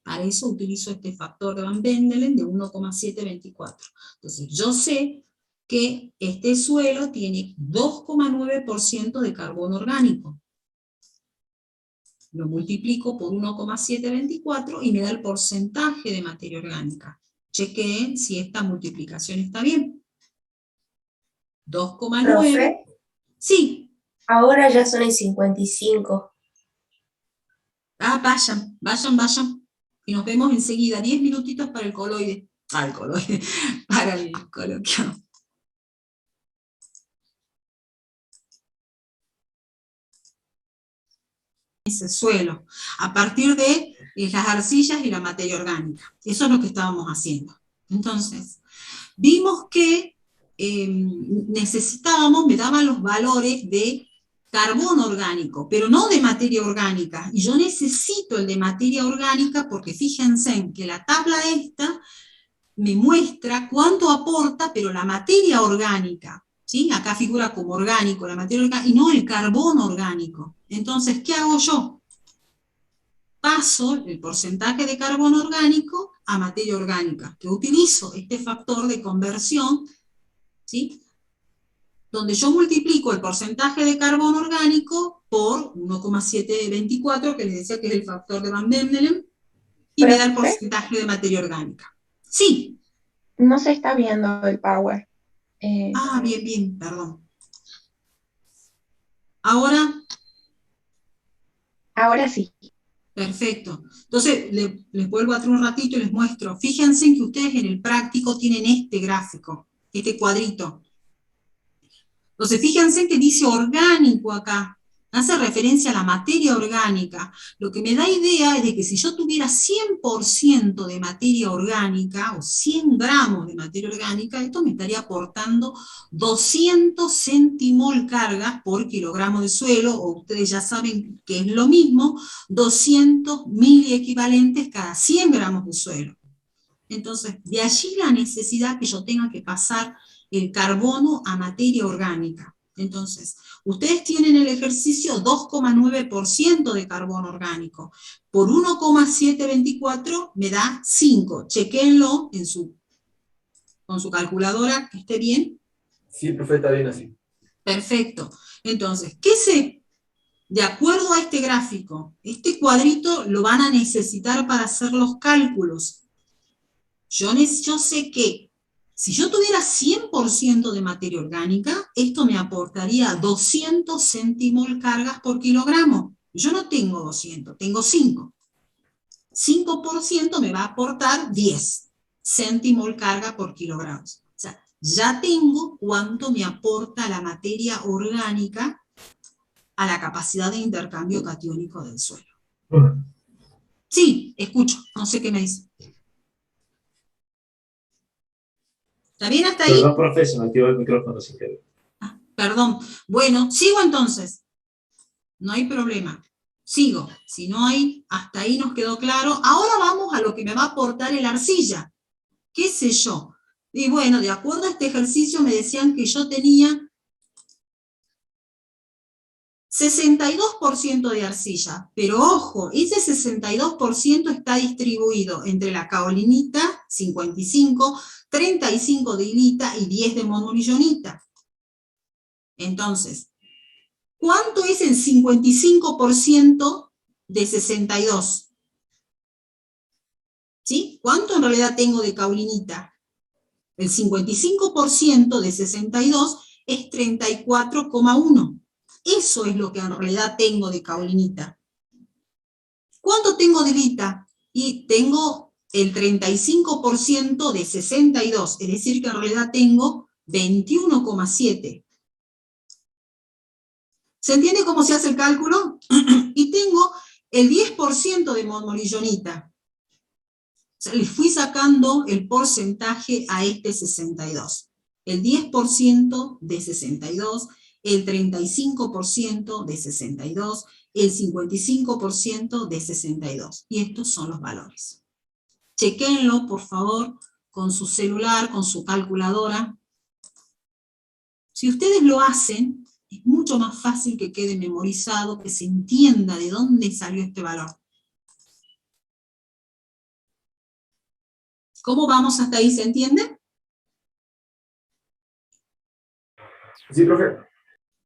Para eso utilizo este factor de Van Bendelen de 1,724. Entonces yo sé que este suelo tiene 2,9% de carbono orgánico. Lo multiplico por 1,724 y me da el porcentaje de materia orgánica. Chequeen si esta multiplicación está bien. 2,9. Profe, Sí. ahora ya son el 55. Ah, vayan. Y nos vemos enseguida. 10 minutitos para el coloide. Ah, el coloide. Para el coloquio. Ese suelo. A partir de las arcillas y la materia orgánica. Eso es lo que estábamos haciendo. Entonces, vimos que necesitábamos, me daban los valores de carbono orgánico, pero no de materia orgánica. Y yo necesito el de materia orgánica porque fíjense en que la tabla esta me muestra cuánto aporta, pero la materia orgánica, ¿sí? Acá figura como orgánico, la materia orgánica, y no el carbono orgánico. Entonces, ¿qué hago yo? Paso el porcentaje de carbono orgánico a materia orgánica, que utilizo este factor de conversión, ¿sí? Donde yo multiplico el porcentaje de carbono orgánico por 1,724, que les decía que es el factor de Van Bendelen, y me da el porcentaje de materia orgánica. Sí. No se está viendo el power. Bien, perdón. Ahora sí. Perfecto. Entonces, les vuelvo a traer un ratito y les muestro. Fíjense que ustedes en el práctico tienen este gráfico, este cuadrito. Entonces, fíjense que dice orgánico acá. Hace referencia a la materia orgánica. Lo que me da idea es de que si yo tuviera 100% de materia orgánica, o 100 gramos de materia orgánica, esto me estaría aportando 200 centimol cargas por kilogramo de suelo, o ustedes ya saben que es lo mismo, 200 miliequivalentes cada 100 gramos de suelo. Entonces, de allí la necesidad que yo tenga que pasar el carbono a materia orgánica. Entonces, ustedes tienen el ejercicio 2,9% de carbono orgánico. Por 1,724 me da 5. Chequéenlo con su calculadora, que esté bien. Sí, profe, está bien así. Perfecto. Entonces, de acuerdo a este gráfico, este cuadrito lo van a necesitar para hacer los cálculos. Yo sé que si yo tuviera 100% de materia orgánica, esto me aportaría 200 centimol cargas por kilogramo. Yo no tengo 200, tengo 5. 5% me va a aportar 10 centimol carga por kilogramo. O sea, ya tengo cuánto me aporta la materia orgánica a la capacidad de intercambio catiónico del suelo. Sí, escucho, no sé qué me dice. ¿Está bien hasta ahí? Perdón, profe, se me activó el micrófono sin querer. Perdón. Bueno, sigo entonces. No hay problema. Sigo. Si no hay, hasta ahí nos quedó claro. Ahora vamos a lo que me va a aportar el arcilla. ¿Qué sé yo? Y bueno, de acuerdo a este ejercicio me decían que yo tenía 62% de arcilla, pero ojo, ese 62% está distribuido entre la kaolinita, 55, 35 de hilita y 10 de monolillonita. Entonces, ¿cuánto es el 55% de 62? ¿Sí? ¿Cuánto en realidad tengo de kaolinita? El 55% de 62 es 34,1. Eso es lo que en realidad tengo de kaolinita. ¿Cuánto tengo de hilita? Y tengo el 35% de 62, es decir que en realidad tengo 21,7. ¿Se entiende cómo se hace el cálculo? Y tengo el 10% de monolillonita. O sea, le fui sacando el porcentaje a este 62. El 10% de 62, el 35% de 62, el 55% de 62. Y estos son los valores. Chequénlo, por favor, con su celular, con su calculadora. Si ustedes lo hacen, Es mucho más fácil que quede memorizado, que se entienda de dónde salió este valor. ¿Cómo vamos hasta ahí? ¿Se entiende? Sí, profe.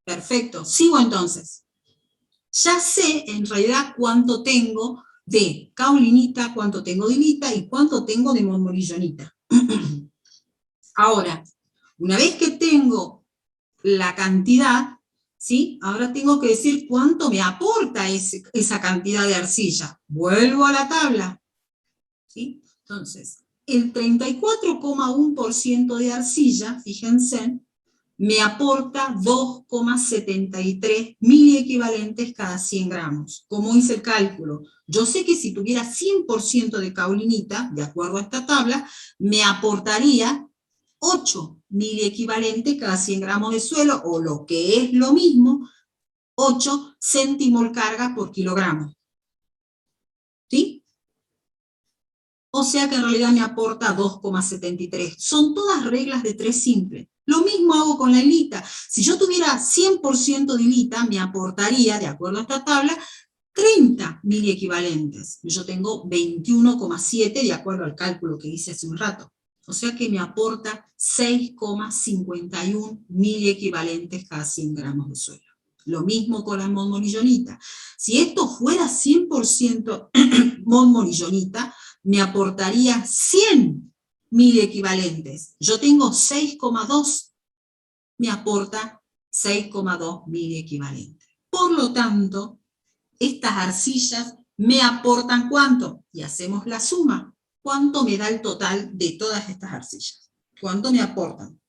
Perfecto. Sigo entonces. Ya sé en realidad cuánto tengo de caulinita, cuánto tengo de hilita y cuánto tengo de monmorillonita. Ahora, una vez que tengo la cantidad, ¿sí? Ahora tengo que decir cuánto me aporta esa cantidad de arcilla. Vuelvo a la tabla, ¿sí? Entonces, el 34,1% de arcilla, fíjense, me aporta 2,73 miliequivalentes cada 100 gramos. ¿Cómo hice el cálculo? Yo sé que si tuviera 100% de caulinita, de acuerdo a esta tabla, me aportaría 8 miliequivalentes cada 100 gramos de suelo, o lo que es lo mismo, 8 centimol carga por kilogramo. ¿Sí? O sea que en realidad me aporta 2,73. Son todas reglas de 3 simples. Lo mismo hago con la hilita. Si yo tuviera 100% de hilita, me aportaría, de acuerdo a esta tabla, 30 miliequivalentes. Yo tengo 21,7 de acuerdo al cálculo que hice hace un rato. O sea que me aporta 6,51 miliequivalentes cada 100 gramos de suelo. Lo mismo con la monmorillonita. Si esto fuera 100% monmorillonita, me aportaría 100 miliequivalentes. Yo tengo 6,2, me aporta 6,2 miliequivalentes. Por lo tanto, estas arcillas me aportan ¿cuánto? Y hacemos la suma. ¿Cuánto me da el total de todas estas arcillas? ¿Cuánto me aportan?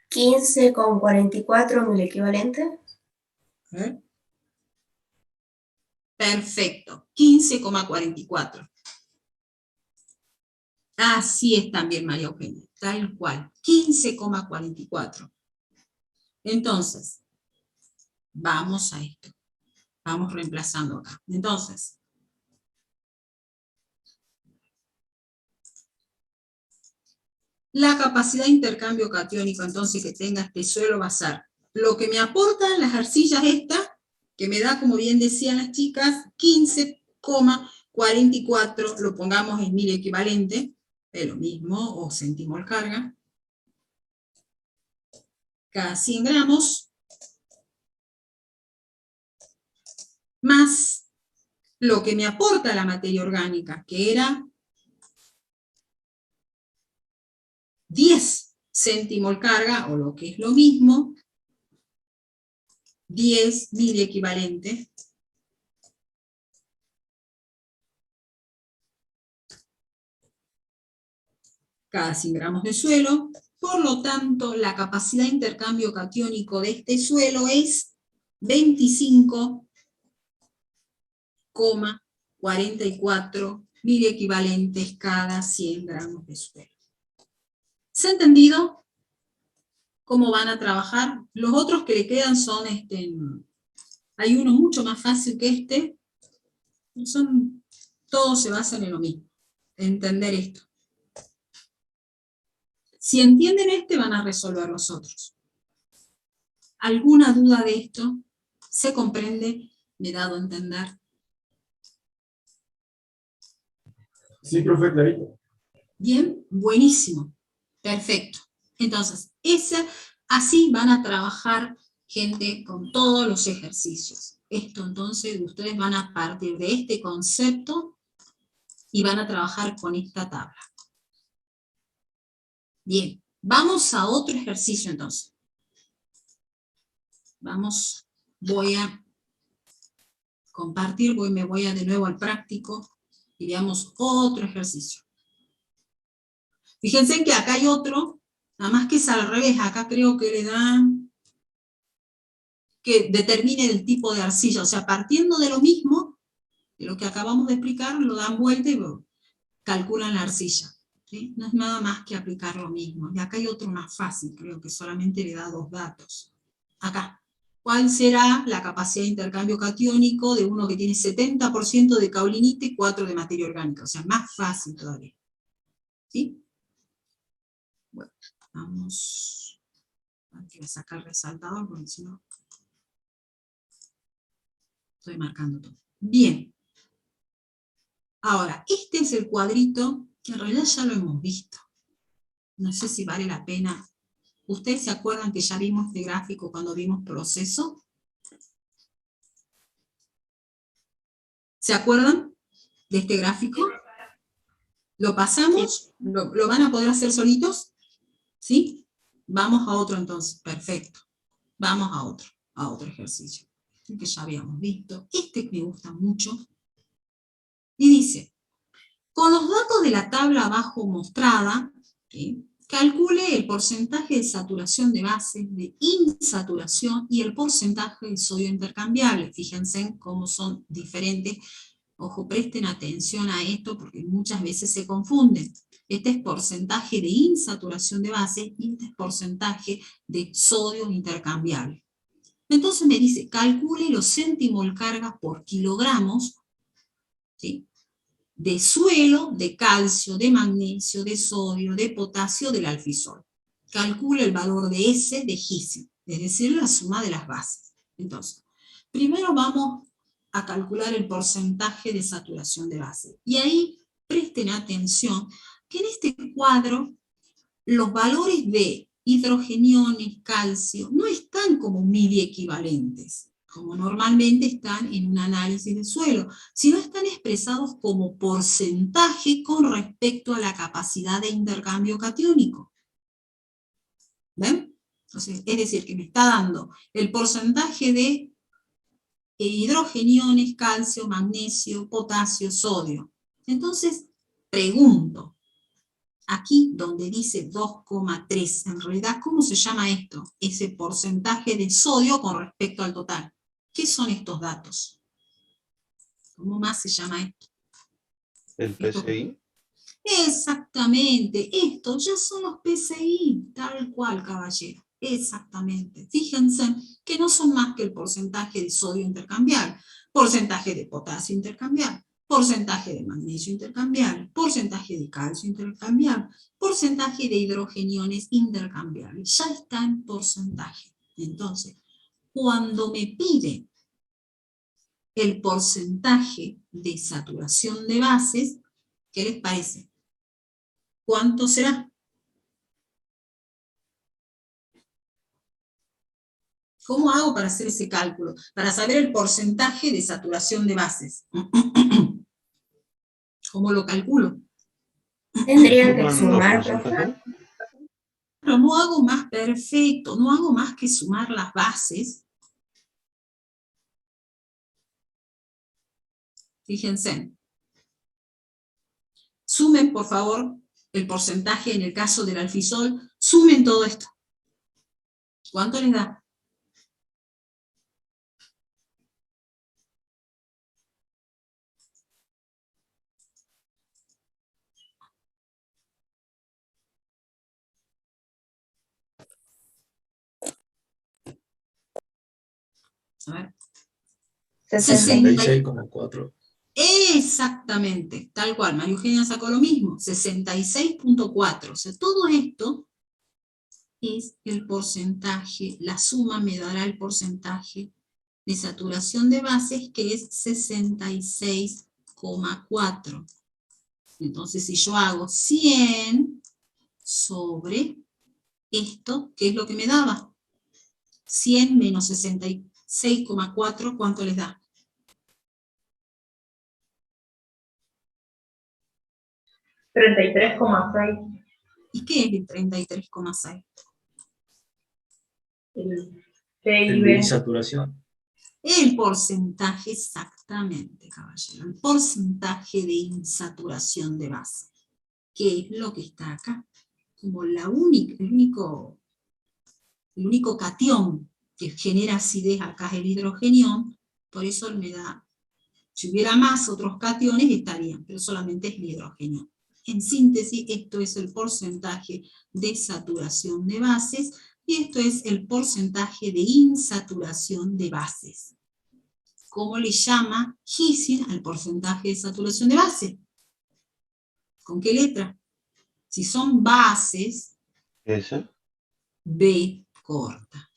$15,44 miliequivalentes. Perfecto, 15,44. Así es también, María Eugenia, tal cual, 15,44. Entonces, vamos a esto. Vamos reemplazando acá. Entonces, la capacidad de intercambio catiónico entonces que tenga este suelo va a ser lo que me aportan las arcillas estas, que me da, como bien decían las chicas, 15,44, lo pongamos en miliequivalente, es lo mismo, o centimol carga, cada 100 gramos, más lo que me aporta la materia orgánica, que era 10 centimol carga, o lo que es lo mismo, 10 miliequivalentes, cada 100 gramos de suelo. Por lo tanto, la capacidad de intercambio catiónico de este suelo es 25,44 miliequivalentes cada 100 gramos de suelo. ¿Se ha entendido cómo van a trabajar? Los otros que le quedan son, hay uno mucho más fácil que este, todos se basan en lo mismo, entender esto. Si entienden este, van a resolver los otros. ¿Alguna duda de esto? ¿Se comprende? ¿Me he dado a entender? Sí, profe, clarito. Bien, buenísimo. Perfecto. Entonces, así van a trabajar gente con todos los ejercicios. Esto entonces, ustedes van a partir de este concepto y van a trabajar con esta tabla. Bien, vamos a otro ejercicio entonces. Voy a compartir, me voy de nuevo al práctico y veamos otro ejercicio. Fíjense que acá hay otro, nada más que es al revés, acá creo que le dan que determine el tipo de arcilla, o sea, partiendo de lo mismo, de lo que acabamos de explicar, lo dan vuelta y calculan la arcilla. ¿Sí? No es nada más que aplicar lo mismo. Y acá hay otro más fácil, creo que solamente le da 2 datos. Acá, ¿Cuál será la capacidad de intercambio catiónico de uno que tiene 70% de caolinita y 4 de materia orgánica? O sea, más fácil todavía. ¿Sí? Bueno, vamos. Voy a sacar el resaltador porque si no estoy marcando todo. Bien. Ahora, este es el cuadrito que en realidad ya lo hemos visto. No sé si vale la pena. ¿Ustedes se acuerdan que ya vimos este gráfico cuando vimos proceso? ¿Se acuerdan de este gráfico? ¿Lo pasamos? ¿Lo van a poder hacer solitos? ¿Sí? Vamos a otro entonces. Perfecto. Vamos a otro ejercicio. El que ya habíamos visto. Este que me gusta mucho. Y dice, con los datos de la tabla abajo mostrada, ¿sí?, calcule el porcentaje de saturación de bases, de insaturación y el porcentaje de sodio intercambiable. Fíjense en cómo son diferentes. Ojo, presten atención a esto porque muchas veces se confunden. Este es porcentaje de insaturación de base y este es porcentaje de sodio intercambiable. Entonces me dice, calcule los centimol cargas por kilogramos, ¿sí?, de suelo, de calcio, de magnesio, de sodio, de potasio, del alfisol. Calcula el valor de S de Giese, es decir, la suma de las bases. Entonces, primero vamos a calcular el porcentaje de saturación de base. Y ahí presten atención que en este cuadro los valores de hidrogeniones, calcio, no están como miliequivalentes, como normalmente están en un análisis de suelo, sino están expresados como porcentaje con respecto a la capacidad de intercambio catiónico. ¿Ven? Entonces, es decir, que me está dando el porcentaje de hidrogeniones, calcio, magnesio, potasio, sodio. Entonces, pregunto, aquí donde dice 2,3, en realidad, ¿cómo se llama esto? Ese porcentaje de sodio con respecto al total. ¿Qué son estos datos? ¿Cómo más se llama esto? El PCI. Exactamente, estos ya son los PCI, tal cual, caballero. Exactamente. Fíjense que no son más que el porcentaje de sodio intercambiable, porcentaje de potasio intercambiable, porcentaje de magnesio intercambiable, porcentaje de calcio intercambiable, porcentaje de hidrogeniones intercambiables. Ya está en porcentaje. Entonces, cuando me pide el porcentaje de saturación de bases, ¿qué les parece? ¿Cuánto será? ¿Cómo hago para hacer ese cálculo? Para saber el porcentaje de saturación de bases. ¿Cómo lo calculo? Tendrían que ¿Suman los sumar, porcentajes? Pero no hago más perfecto, no hago más que sumar las bases. Fíjense. Sumen, por favor, el porcentaje en el caso del alfisol. Sumen todo esto. ¿Cuánto les da? A ver. 66,4. Exactamente, tal cual. María Eugenia sacó lo mismo, 66,4. O sea, todo esto es el porcentaje, la suma me dará el porcentaje de saturación de bases, que es 66,4. Entonces, si yo hago 100 sobre esto, ¿qué es lo que me daba? 100 menos 66,4, ¿cuánto les da? 33,6. ¿Y qué es el 33,6? El El de PIB. insaturación. El porcentaje, exactamente, caballero, el porcentaje de insaturación de base, que es lo que está acá, como el único catión que genera acidez acá es el hidrogenión, por eso me da, si hubiera más otros cationes estarían, pero solamente es el hidrogenión. En síntesis, esto es el porcentaje de saturación de bases, y esto es el porcentaje de insaturación de bases. ¿Cómo le llama Ising al porcentaje de saturación de base? ¿Con qué letra? Si son bases, ¿Ese? B corta.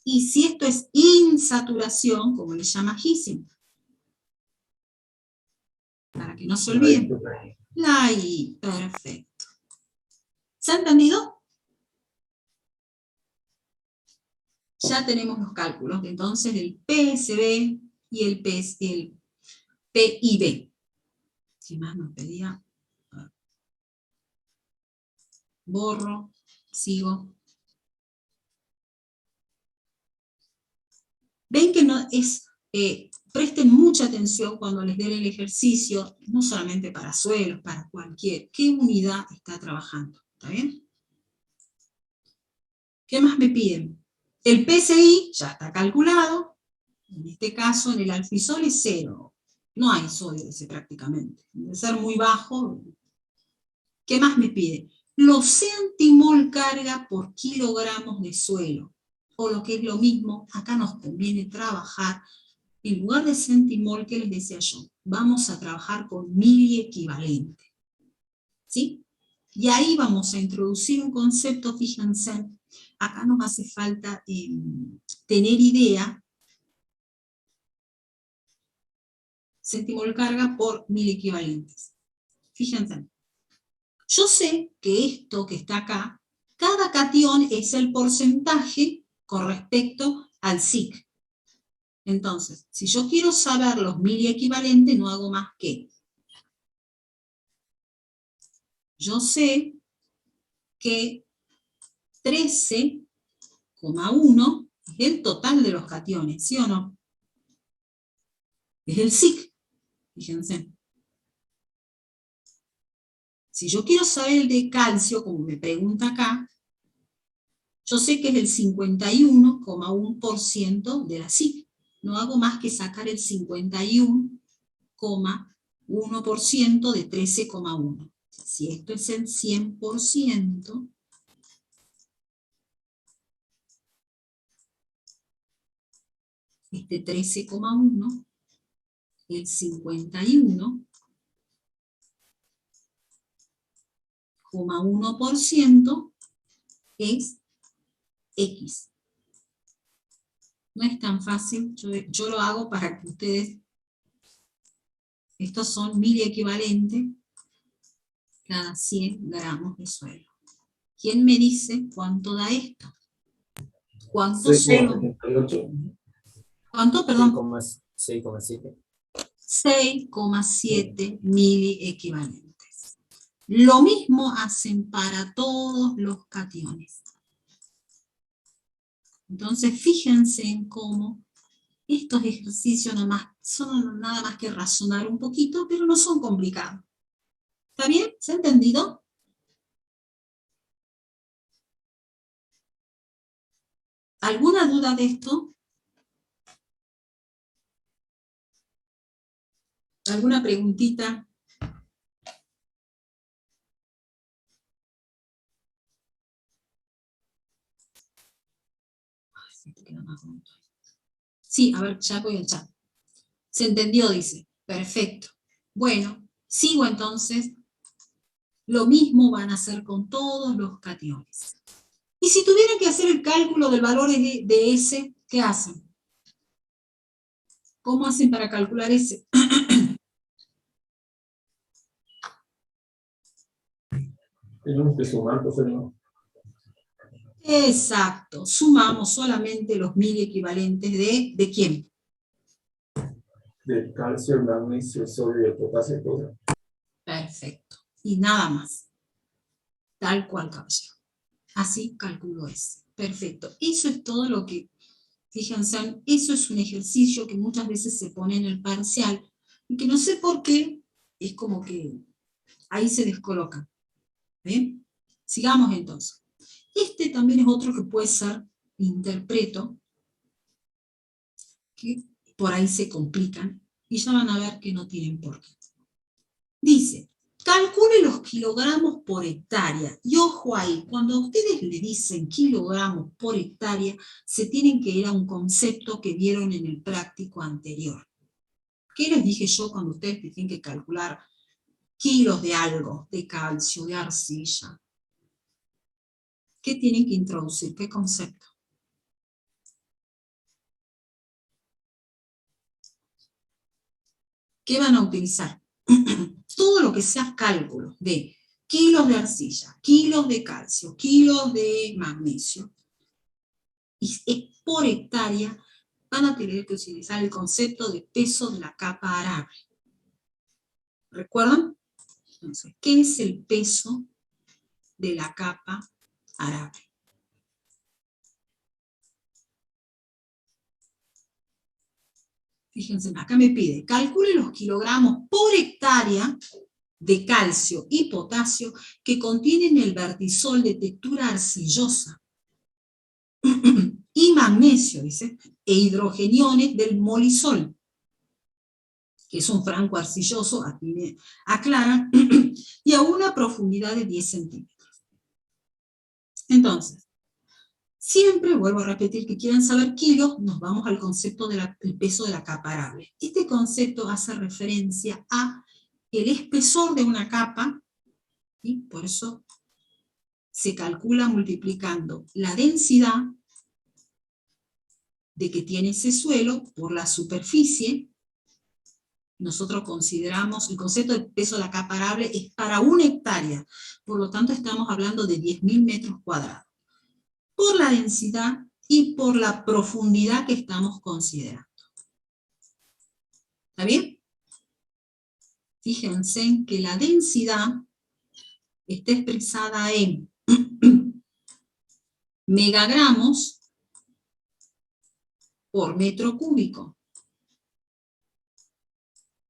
Y si esto es insaturación, ¿cómo le llama Ising? Para que no se olviden. La I, perfecto. ¿Se ha entendido? Ya tenemos los cálculos, entonces el PSB y el PIB. ¿Qué más nos pedía? Borro, sigo. Ven que no es, presten mucha atención cuando les den el ejercicio, no solamente para suelos, para cualquier, ¿qué unidad está trabajando? ¿Está bien? ¿Qué más me piden? El PSI ya está calculado, en este caso en el alfisol es 0, no hay sodio ese prácticamente, debe ser muy bajo. ¿Qué más me pide? Los centimol carga por kilogramos de suelo, o lo que es lo mismo, acá nos conviene trabajar, en lugar de centimol, ¿qué les decía yo? Vamos a trabajar con miliequivalente, ¿sí? Y ahí vamos a introducir un concepto, fíjense, acá nos hace falta tener idea, centimol carga por miliequivalentes. Fíjense, yo sé que esto que está acá, cada catión es el porcentaje con respecto al SIC. Entonces, si yo quiero saber los miliequivalentes, no hago más que, yo sé que 13,1 es el total de los cationes, ¿sí o no? Es el SIC, fíjense. Si yo quiero saber el de calcio, como me pregunta acá, yo sé que es el 51,1% de la SIC. No hago más que sacar el 51,1% de 13,1. Si esto es el 100%, este 13,1, el 51,1% es X. No es tan fácil, yo lo hago para que ustedes, estos son miliequivalentes cada 100 gramos de suelo. ¿Quién me dice cuánto da esto? ¿Cuánto suelo? 6,78. ¿Cuánto, perdón? 6,7. 6,7 miliequivalentes. Lo mismo hacen para todos los cationes. Entonces, fíjense en cómo estos ejercicios son nada más que razonar un poquito, pero no son complicados. ¿Está bien? ¿Se ha entendido? ¿Alguna duda de esto? ¿Alguna preguntita? Sí, a ver, ya voy al chat. ¿Se entendió? Dice. Perfecto. Bueno, sigo entonces. Lo mismo van a hacer con todos los cationes. Y si tuvieran que hacer el cálculo del valor de S, ¿qué hacen? ¿Cómo hacen para calcular S? Tenemos que sumar, entonces no. Exacto, sumamos solamente los miliequivalentes ¿de quién? Del calcio, el magnesio, el sodio y el potasio, todo. Perfecto, y nada más. Tal cual, caballero. Así calculo ese. Perfecto, eso es todo lo que, fíjense, eso es un ejercicio que muchas veces se pone en el parcial, y que no sé por qué, es como que ahí se descoloca. ¿Bien? Sigamos entonces. Este también es otro que puede ser interpreto, que por ahí se complican, y ya van a ver que no tienen por qué. Dice, Calcule los kilogramos por hectárea. Y ojo ahí, cuando ustedes le dicen kilogramos por hectárea, se tienen que ir a un concepto que vieron en el práctico anterior. ¿Qué les dije yo cuando ustedes tienen que calcular kilos de algo, de calcio, de arcilla? ¿Qué tienen que introducir? ¿Qué concepto? ¿Qué van a utilizar? Todo lo que sea cálculo de kilos de arcilla, kilos de calcio, kilos de magnesio, y por hectárea, van a tener que utilizar el concepto de peso de la capa arable. ¿Recuerdan? Entonces, ¿qué es el peso de la capa arable? Fíjense, acá me pide, calcule los kilogramos por hectárea de calcio y potasio que contienen el vertisol de textura arcillosa y magnesio, dice, e hidrogeniones del molisol, que es un franco arcilloso, aquí me aclara, y a una profundidad de 10 centímetros. Entonces, siempre, vuelvo a repetir, que quieran saber kilos, nos vamos al concepto del peso de la capa arable. Este concepto hace referencia a el espesor de una capa, y por eso se calcula multiplicando la densidad de que tiene ese suelo por la superficie. Nosotros consideramos, el concepto de peso de la capa arable es para 1 hectárea, por lo tanto estamos hablando de 10.000 metros cuadrados, por la densidad y por la profundidad que estamos considerando. ¿Está bien? Fíjense en que la densidad está expresada en megagramos por metro cúbico.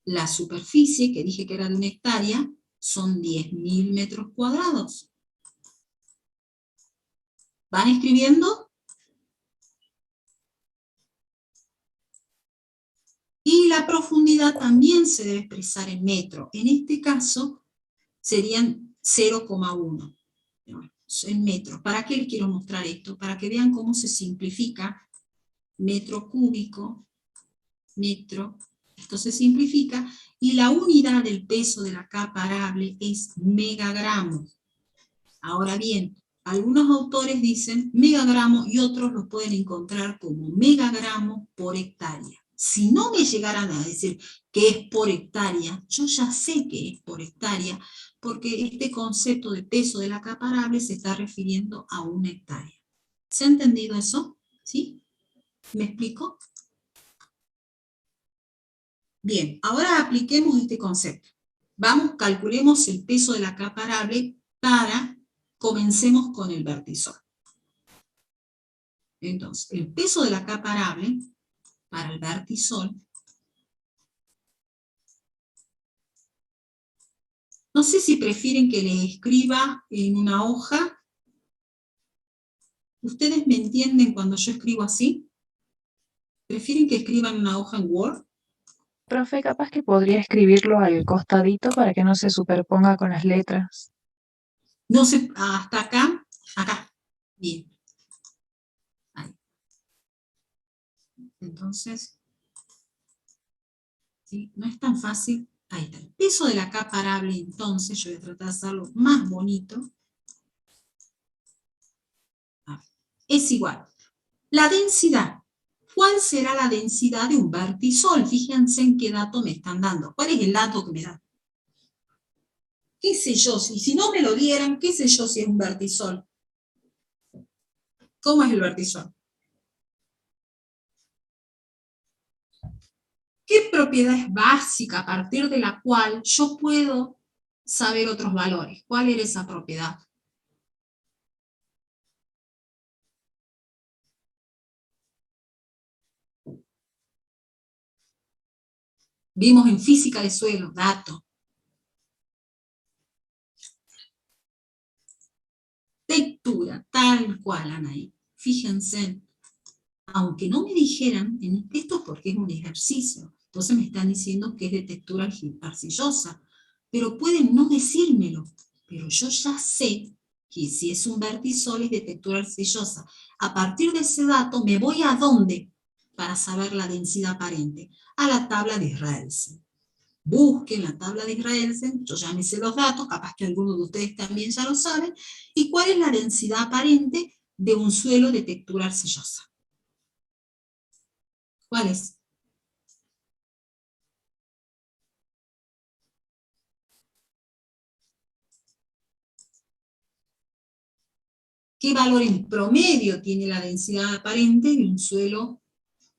La superficie, que dije que era de 1 hectárea, son 10.000 metros cuadrados. ¿Van escribiendo? Y la profundidad también se debe expresar en metro. En este caso serían 0,1 en metros. ¿Para qué les quiero mostrar esto? Para que vean cómo se simplifica metro cúbico, metro. Esto se simplifica y la unidad del peso de la capa arable es megagramos. Ahora bien, algunos autores dicen megagramo y otros lo pueden encontrar como megagramo por hectárea. Si no me llegaran a decir que es por hectárea, yo ya sé que es por hectárea, porque este concepto de peso de la capa arable se está refiriendo a 1 hectárea. ¿Se ha entendido eso? ¿Sí? ¿Me explico? Bien, ahora apliquemos este concepto. Vamos, calculemos el peso de la capa arable comencemos con el vertisol. Entonces, el peso de la capa arable para el vertisol, no sé si prefieren que les escriba en una hoja. ¿Ustedes me entienden cuando yo escribo así? ¿Prefieren que escriba en una hoja en Word? Profe, capaz que podría escribirlo al costadito para que no se superponga con las letras. No sé, hasta acá, acá. Bien. Ahí. Entonces, ¿sí? No es tan fácil. Ahí está. El peso de la capa arable, entonces, yo voy a tratar de hacerlo más bonito. Es igual. La densidad. ¿Cuál será la densidad de un vertisol? Fíjense en qué dato me están dando. ¿Cuál es el dato que me dan? ¿Qué sé yo? Si no me lo dieran, ¿qué sé yo si es un vertisol? ¿Cómo es el vertisol? ¿Qué propiedad es básica a partir de la cual yo puedo saber otros valores? ¿Cuál era esa propiedad? Vimos en física de suelo, dato. Textura, tal cual, Anaí. Fíjense, aunque no me dijeran, esto es porque es un ejercicio, entonces me están diciendo que es de textura arcillosa, pero pueden no decírmelo. Pero yo ya sé que si es un vertisol es de textura arcillosa. A partir de ese dato, ¿me voy a dónde para saber la densidad aparente? A la tabla de Israelsen. Busquen la tabla de Israelsen, yo ya me sé los datos, capaz que algunos de ustedes también ya lo saben, y cuál es la densidad aparente de un suelo de textura arcillosa. ¿Cuál es? ¿Qué valor en promedio tiene la densidad aparente de un suelo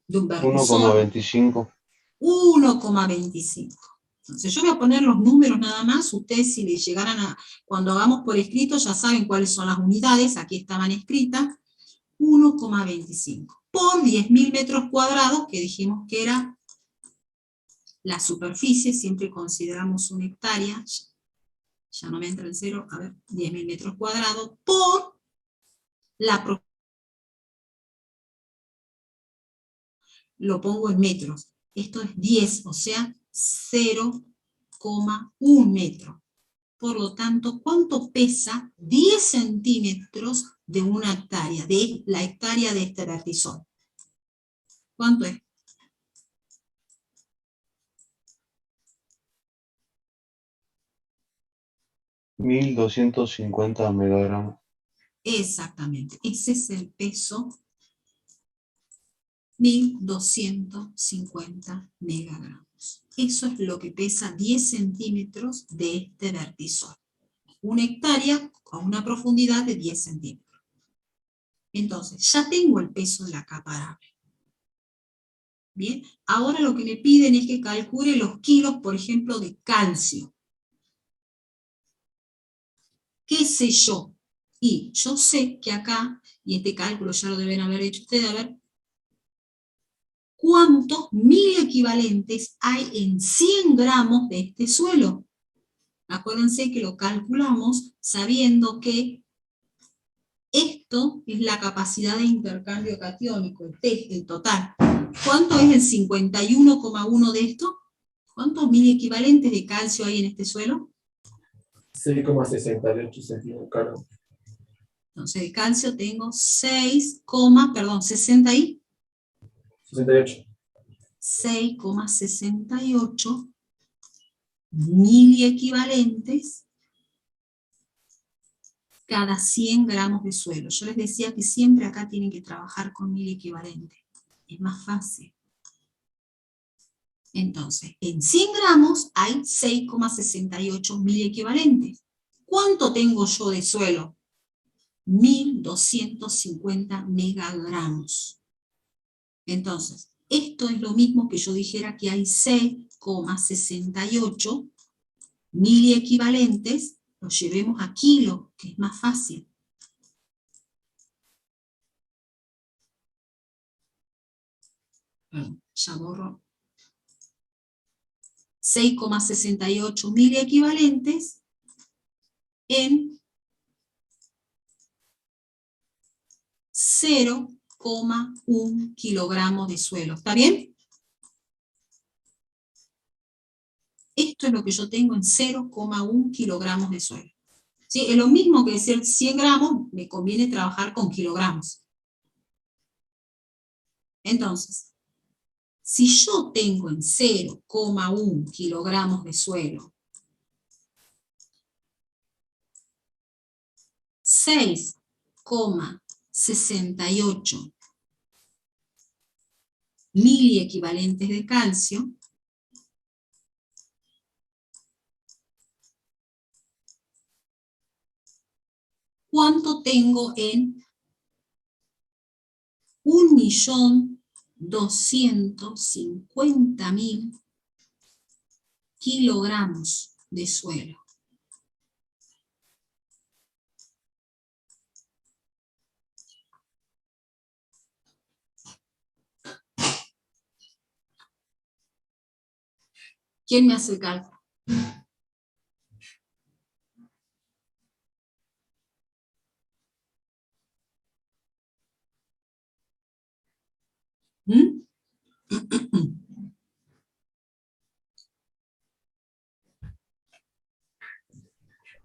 de un vertisol? 1,25. 1,25. Entonces yo voy a poner los números nada más, ustedes si les llegaran a, cuando hagamos por escrito ya saben cuáles son las unidades, aquí estaban escritas, 1,25 por 10.000 metros cuadrados, que dijimos que era la superficie, siempre consideramos una hectárea, ya no me entra el cero, a ver, 10.000 metros cuadrados, por la, lo pongo en metros, esto es 10, o sea, 0,1 metro. Por lo tanto, ¿cuánto pesa 10 centímetros de una hectárea, de la hectárea de este vertisol? ¿Cuánto es? 1.250 megagramos. Exactamente, ese es el peso, 1.250 megagramos. Eso es lo que pesa 10 centímetros de este vertisol. Una hectárea a una profundidad de 10 centímetros. Entonces, ya tengo el peso de la capa arable. Bien, ahora lo que me piden es que calcule los kilos, por ejemplo, de calcio. ¿Qué sé yo? Y yo sé que acá, y este cálculo ya lo deben haber hecho ustedes, a ver, ¿cuántos mil equivalentes hay en 100 gramos de este suelo? Acuérdense que lo calculamos sabiendo que esto es la capacidad de intercambio catiónico, el total. ¿Cuánto es el 51,1 de esto? ¿Cuántos mil equivalentes de calcio hay en este suelo? 6,68 centímetros cargos. Entonces de calcio tengo 68. 6,68 miliequivalentes cada 100 gramos de suelo. Yo les decía que siempre acá tienen que trabajar con miliequivalentes. Es más fácil. Entonces, en 100 gramos hay 6,68 miliequivalentes. ¿Cuánto tengo yo de suelo? 1.250 megagramos. Entonces, esto es lo mismo que yo dijera que hay 6,68 miliequivalentes, lo llevemos a kilo, que es más fácil. Ya borro. 6,68 miliequivalentes en 0,1 kilogramos de suelo. ¿Está bien? Esto es lo que yo tengo en 0,1 kilogramos de suelo. ¿Sí? Es lo mismo que decir 100 gramos, me conviene trabajar con kilogramos. Entonces, si yo tengo en 0,1 kilogramos de suelo 6,68 miliequivalentes de calcio, ¿cuánto tengo en 1.250.000 kilogramos de suelo? ¿Quién me hace el cálculo? ¿Mm?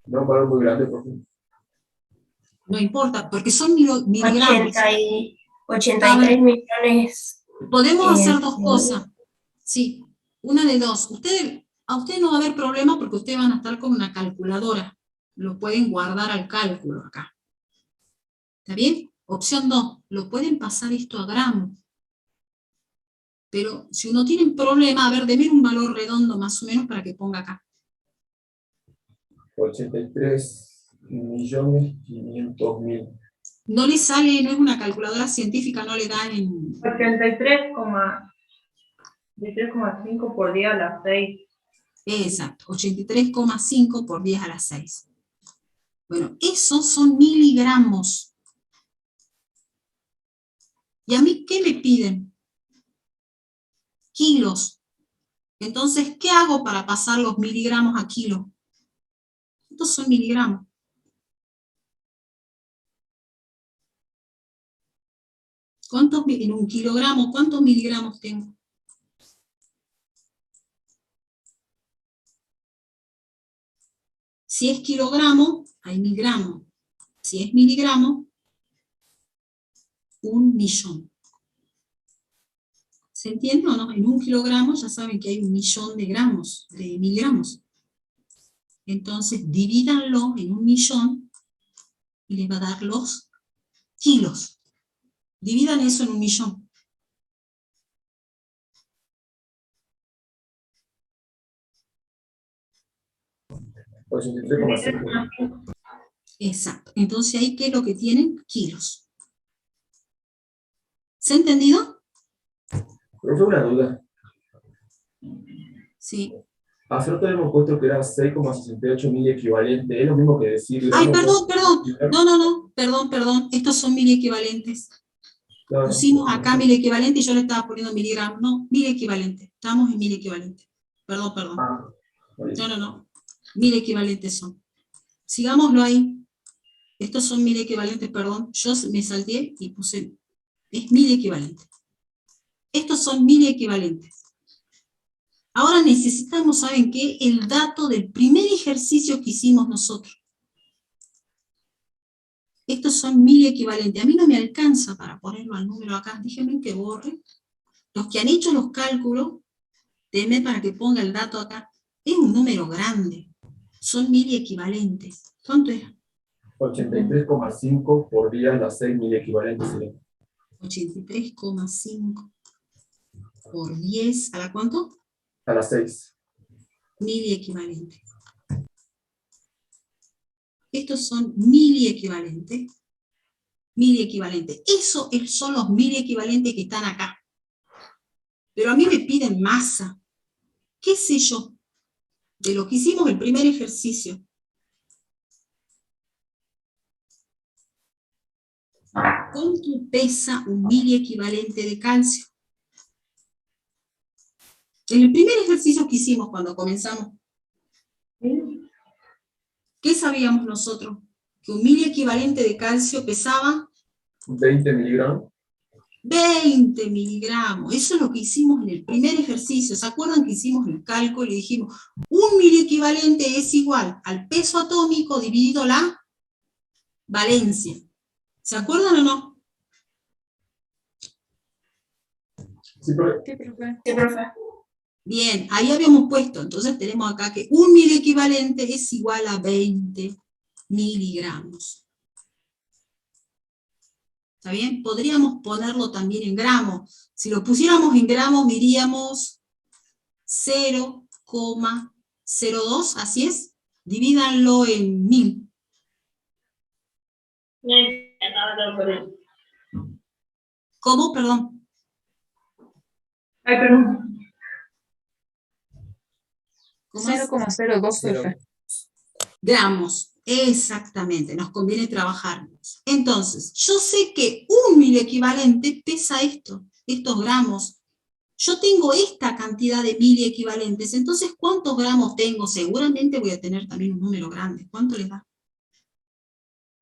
No, un valor muy grande, profe. No importa, porque son miligramos. 83 millones. Podemos hacer dos sí. cosas. Sí, una de dos. A usted no va a haber problema porque ustedes van a estar con una calculadora. Lo pueden guardar al cálculo acá. ¿Está bien? Opción 2, lo pueden pasar esto a gramos. Pero si uno tiene un problema, a ver, deme un valor redondo más o menos para que ponga acá. 83.500.000. No le sale, no es una calculadora científica, no le da en... 83,5 por día a las 6. Exacto, 83,5 por 10 a la 6. Bueno, esos son miligramos. ¿Y a mí qué me piden? Kilos. Entonces, ¿qué hago para pasar los miligramos a kilos? Estos son miligramos. En un kilogramo, ¿cuántos miligramos tengo? Si es kilogramo, hay 1000 gramos. Si es miligramo, 1.000.000. ¿Se entiende o no? En un kilogramo ya saben que hay 1.000.000 de gramos, de miligramos. Entonces, divídanlo en 1.000.000 y les va a dar los kilos. Dividan eso en 1.000.000. Pues 83,5. Exacto. Entonces, ahí, ¿qué es lo que tienen? Kilos. ¿Se ha entendido? Profe, una duda. Sí. Hace rato hemos puesto que era 6,68.000 equivalente. ¿Es lo mismo que decir Ay, gramos? perdón. No. Perdón. Estos son 1.000 equivalentes. Claro. Pusimos acá 1.000 equivalentes y yo le estaba poniendo miligramos. No, 1.000 equivalentes. Estamos en 1.000 equivalentes. Perdón. Ah, vale. No. 1.000 equivalentes son. Sigámoslo ahí. Estos son 1.000 equivalentes, perdón. Yo me salté y puse, es 1.000 equivalentes. Estos son 1.000 equivalentes. Ahora necesitamos, ¿saben qué? El dato del primer ejercicio que hicimos nosotros. Estos son 1.000 equivalentes. A mí no me alcanza para ponerlo al número acá. Déjenme que borre. Los que han hecho los cálculos, denme para que ponga el dato acá. Es un número grande. Son 1.000 equivalentes. ¿Cuánto es? 83,5 por día a las 6.000 equivalentes. 83,5 por 10, ¿a la cuánto? A las 6. 1.000 equivalentes. Estos son 1.000 equivalentes. 1.000 equivalentes. Esos son los 1.000 equivalentes que están acá. Pero a mí me piden masa. ¿Qué sé yo? De lo que hicimos el primer ejercicio. ¿Cuánto pesa un miliequivalente de calcio? En el primer ejercicio que hicimos cuando comenzamos, ¿qué sabíamos nosotros? Que un miliequivalente de calcio pesaba 20 miligramos. 20 miligramos. Eso es lo que hicimos en el primer ejercicio. ¿Se acuerdan que hicimos el cálculo y dijimos, un miliequivalente es igual al peso atómico dividido la valencia? ¿Se acuerdan o no? Sí, profe. Sí, profe. Bien, ahí habíamos puesto, entonces tenemos acá que un miliequivalente es igual a 20 miligramos. ¿Está bien? Podríamos ponerlo también en gramos. Si lo pusiéramos en gramos, diríamos 0,02, así es. Divídanlo en 1000. ¿Cómo? Perdón. Ay, perdón. ¿Cómo es? 0,02, profe. Gramos, exactamente, nos conviene trabajar. Entonces, yo sé que un miliequivalente pesa estos gramos. Yo tengo esta cantidad de miliequivalentes, entonces, ¿cuántos gramos tengo? Seguramente voy a tener también un número grande. ¿Cuánto les da?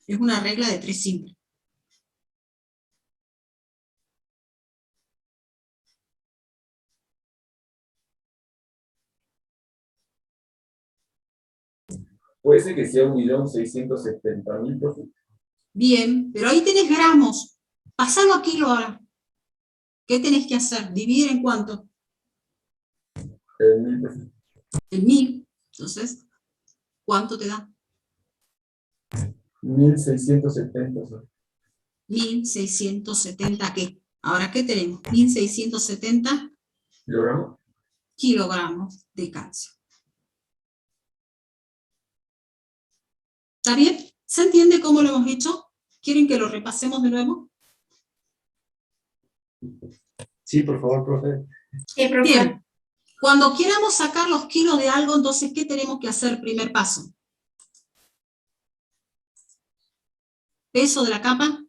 Es una regla de 3 simple. Puede ser que sea 1.670.000, profe. Bien, pero ahí tenés gramos. Pasalo a kilo ahora. ¿Qué tenés que hacer? ¿Dividir en cuánto? En 1.000, profe. En 1000. Entonces, ¿cuánto te da? 1.670, profe. 1670, ¿qué? Ahora, ¿qué tenemos? 1670 ¿Kilogramos? kilogramos de calcio. ¿Está bien? ¿Se entiende cómo lo hemos hecho? ¿Quieren que lo repasemos de nuevo? Sí, por favor, profe. Sí, profe. Bien. Cuando queramos sacar los kilos de algo, entonces, ¿qué tenemos que hacer? Primer paso. Peso de la capa.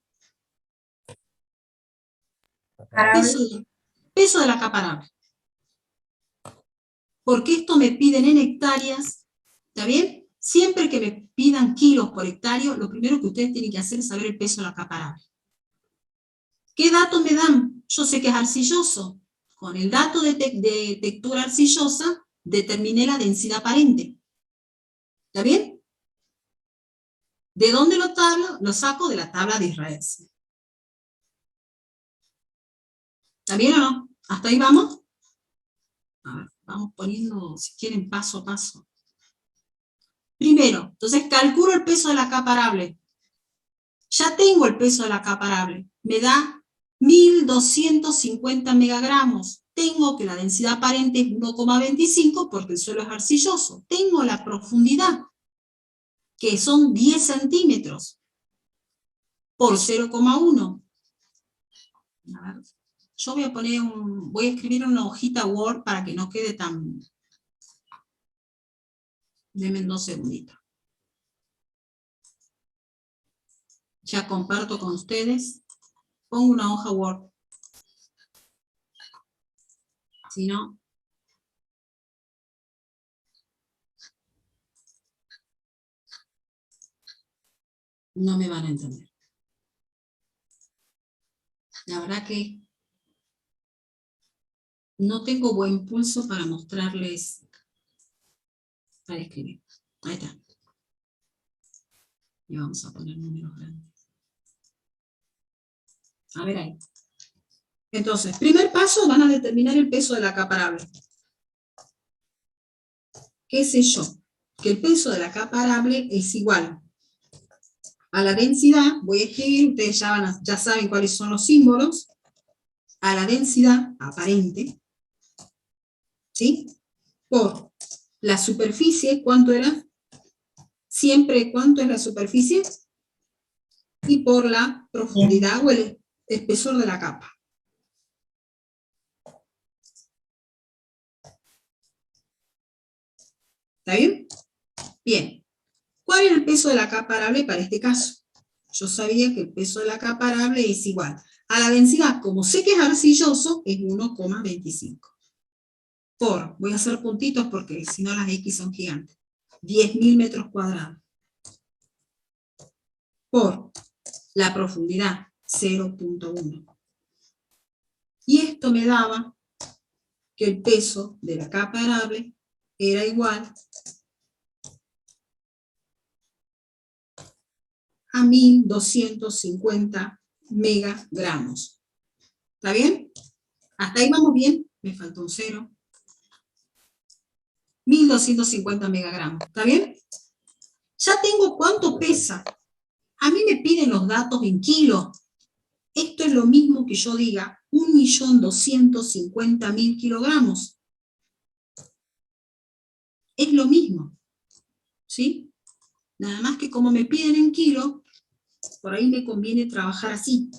Peso de la capa arable. Porque esto me piden en hectáreas, ¿está bien? Siempre que me pidan kilos por hectárea, lo primero que ustedes tienen que hacer es saber el peso de la capa arable. ¿Qué datos me dan? Yo sé que es arcilloso. Con el dato de textura arcillosa, determiné la densidad aparente. ¿Está bien? ¿De dónde lo saco? De la tabla de Israel. ¿Está bien o no? ¿Hasta ahí vamos? A ver, vamos poniendo, si quieren, paso a paso. Primero, entonces calculo el peso de la capa arable. Ya tengo el peso de la capa arable. Me da 1250 megagramos. Tengo que la densidad aparente es 1,25 porque el suelo es arcilloso. Tengo la profundidad, que son 10 centímetros por 0,1. A ver, yo voy a escribir una hojita Word para que no quede tan... Denme 2 segunditos. Ya comparto con ustedes. Pongo una hoja Word. Si no... no me van a entender. La verdad que no tengo buen pulso para mostrarles, para escribir. Ahí está. Y vamos a poner números grandes. A ver ahí. Entonces, primer paso, van a determinar el peso de la capa arable. ¿Qué sé yo? Que el peso de la capa arable es igual a la densidad, voy a escribir, ustedes ya saben cuáles son los símbolos, a la densidad aparente, ¿sí? Por la superficie, ¿cuánto era? Siempre, ¿cuánto es la superficie? Y por la profundidad o el espesor de la capa. ¿Está bien? Bien. ¿Cuál es el peso de la capa arable para este caso? Yo sabía que el peso de la capa arable es igual a la densidad, como sé que es arcilloso, es 1,25. Voy a hacer puntitos porque si no las X son gigantes, 10.000 metros cuadrados. Por la profundidad, 0,1. Y esto me daba que el peso de la capa arable era igual a 1250 megagramos. ¿Está bien? ¿Hasta ahí vamos bien? Me faltó un 0. 1250 megagramos. ¿Está bien? Ya tengo cuánto pesa. A mí me piden los datos en kilos. Esto es lo mismo que yo diga 1.250.000 kilogramos. Es lo mismo. ¿Sí? Nada más que como me piden en kilos, por ahí me conviene trabajar así.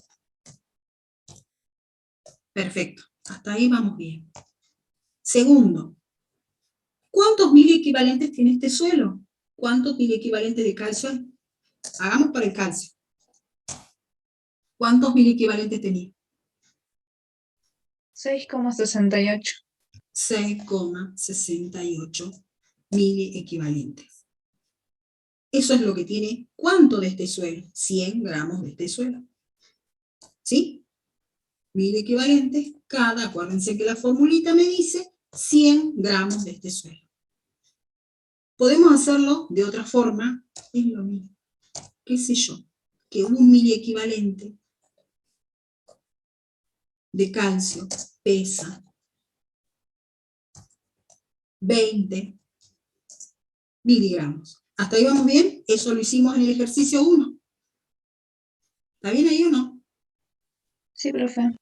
Perfecto. Hasta ahí vamos bien. Segundo, ¿cuántos mil equivalentes tiene este suelo? ¿Cuántos mil equivalentes de calcio hay? Hagamos para el calcio. ¿Cuántos mil equivalentes tenía? 6,68. 6,68 mil equivalentes. Eso es lo que tiene, ¿cuánto de este suelo? 100 gramos de este suelo. ¿Sí? 1000 equivalentes, acuérdense que la formulita me dice 100 gramos de este suelo. Podemos hacerlo de otra forma, es lo mismo. ¿Qué sé yo? Que un miliequivalente de calcio pesa 20 miligramos. ¿Hasta ahí vamos bien? Eso lo hicimos en el ejercicio 1. ¿Está bien ahí o no? Sí, profe.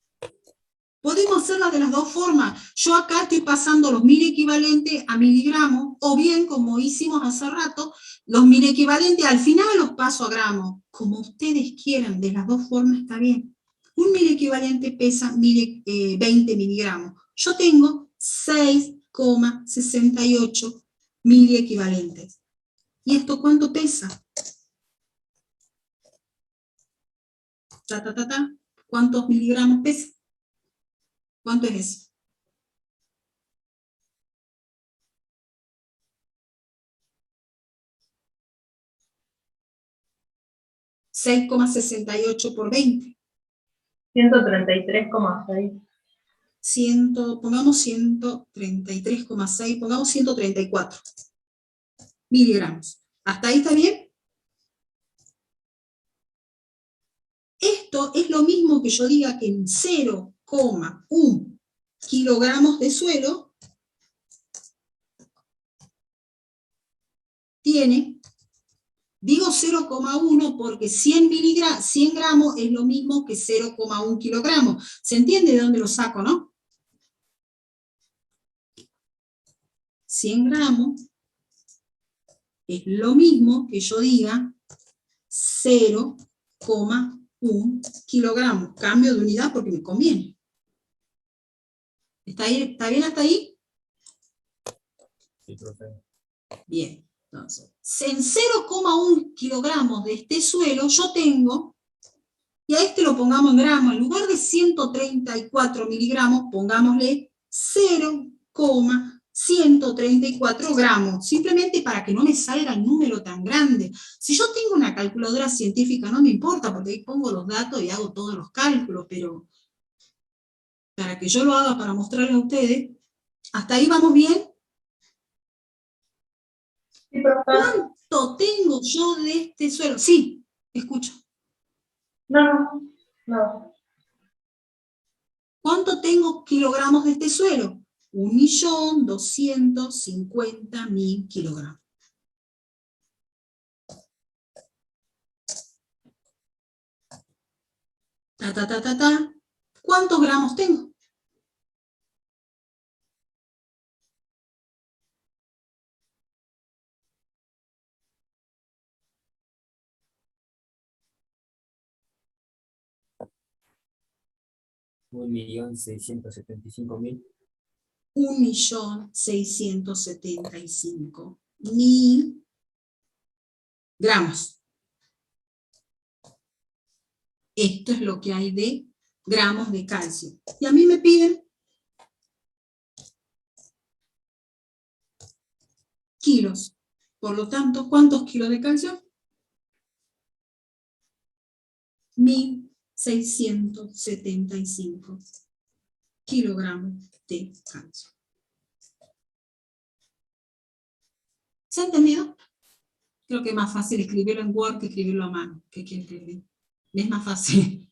Podemos hacerla de las dos formas. Yo acá estoy pasando los miliequivalentes a miligramos, o bien, como hicimos hace rato, los miliequivalentes al final los paso a gramos. Como ustedes quieran, de las dos formas está bien. Un miliequivalente pesa 20 miligramos. Yo tengo 6,68 miliequivalentes. ¿Y esto cuánto pesa? ¿Cuántos miligramos pesa? ¿Cuánto es eso? ¿6,68 por 20? 133,6. Pongamos 133,6, pongamos 134 miligramos. ¿Hasta ahí está bien? Esto es lo mismo que yo diga que en 0,1 kilogramos de suelo tiene, digo 0,1 porque 100 gramos es lo mismo que 0,1 kilogramos. ¿Se entiende de dónde lo saco, no? 100 gramos es lo mismo que yo diga 0,1 kilogramos. Cambio de unidad porque me conviene. ¿Está bien hasta ahí? Sí, profe. Bien. Entonces, en 0,1 kilogramos de este suelo yo tengo, y a este lo pongamos en gramos, en lugar de 134 miligramos, pongámosle 0,134 gramos, simplemente para que no me salga el número tan grande. Si yo tengo una calculadora científica no me importa, porque ahí pongo los datos y hago todos los cálculos, pero para que yo lo haga para mostrarles a ustedes, ¿hasta ahí vamos bien? Sí, profe. ¿Cuánto tengo yo de este suelo? Sí, escucho. No. ¿Cuánto tengo kilogramos de este suelo? 1.250.000 kilogramos. ¿Cuántos gramos tengo? Un 1.675.000. 1.675.000 gramos. Esto es lo que hay de gramos de calcio. Y a mí me piden kilos. Por lo tanto, ¿cuántos kilos de calcio? 1.675 kilogramos de calcio. ¿Se ha entendido? Creo que es más fácil escribirlo en Word que escribirlo a mano. ¿Qué quiere escribir? Es más fácil.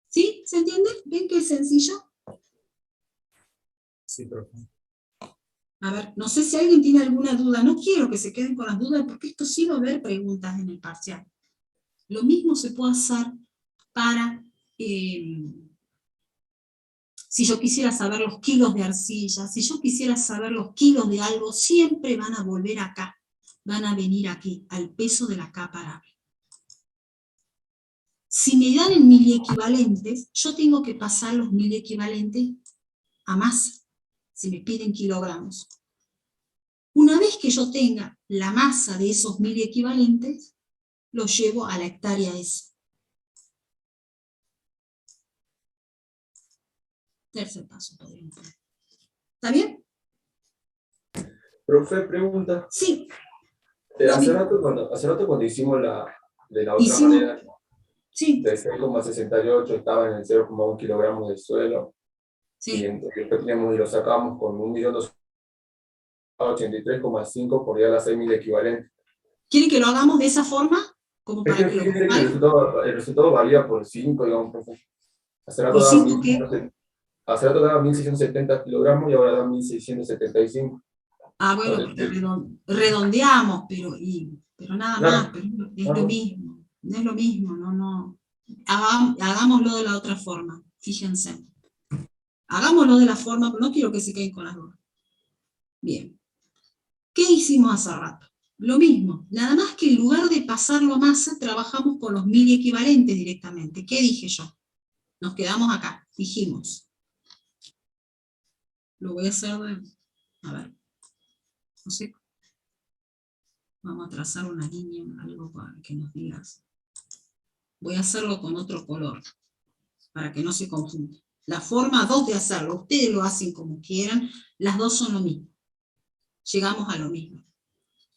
¿Sí? ¿Se entiende? ¿Ven que es sencillo? Sí, profe. A ver, no sé si alguien tiene alguna duda. No quiero que se queden con las dudas, porque esto sí va a haber preguntas en el parcial. Lo mismo se puede hacer para, si yo quisiera saber los kilos de arcilla, si yo quisiera saber los kilos de algo, siempre van a volver acá. Van a venir aquí, al peso de la capa arable. Si me dan en miliequivalentes, yo tengo que pasar los miliequivalentes a masa, si me piden kilogramos. Una vez que yo tenga la masa de esos miliequivalentes, los llevo a la hectárea esa. Tercer paso podríamos poner. ¿Está bien? Profe, pregunta. Sí. Hace rato cuando hicimos de la otra Hicimos. manera, Sí. de 6,68 estaba en el 0,1 kilogramos de suelo, Sí. y después teníamos y lo sacamos con 1.200.000 a 83,5 por 10 a la 6.000 equivalente. ¿Quieren que lo hagamos de esa forma? Como Es para que que lo fíjense que el comparen. resultado varía por 5, digamos, profe. Hace rato ¿Por daba 5 qué? 1670 kilogramos y ahora da 1675. Ah, bueno, Entonces, porque redondeamos, pero nada más, claro, pero es lo claro. mismo, no es lo mismo, no. Hagámoslo de la otra forma, fíjense. Hagámoslo de la forma, pero no quiero que se queden con las dudas. Bien. ¿Qué hicimos hace rato? Lo mismo, nada más que en lugar de pasarlo a masa, trabajamos con los mili equivalentes directamente. ¿Qué dije yo? Nos quedamos acá, dijimos. Lo voy a hacer a ver, no sé. Vamos a trazar una línea, algo para que nos digas. Voy a hacerlo con otro color, para que no se confunda. La forma 2 de hacerlo, ustedes lo hacen como quieran, las dos son lo mismo. Llegamos a lo mismo.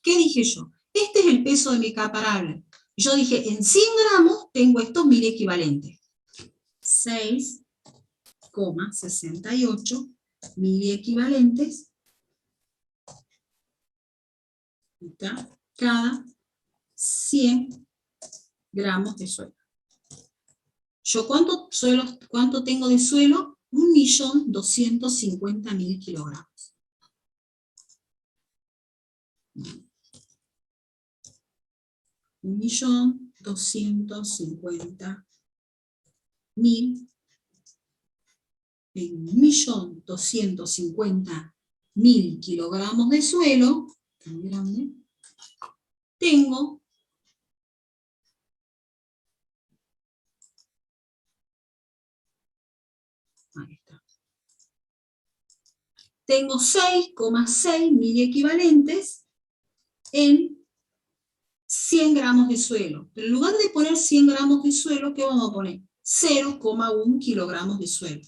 ¿Qué dije yo? Este es el peso de mi comparable. Yo dije, en 100 gramos tengo estos mil equivalentes. 6,68 mil equivalentes cada 100 gramos de suelo. ¿Yo cuánto tengo de suelo? 1.250.000 kilogramos. Un 1.250.000 en 1.250.000 kilogramos de suelo, muy grande, tengo ahí está. Tengo 6,6 mil equivalentes en 100 gramos de suelo. Pero en lugar de poner 100 gramos de suelo, ¿qué vamos a poner? 0,1 kilogramos de suelo.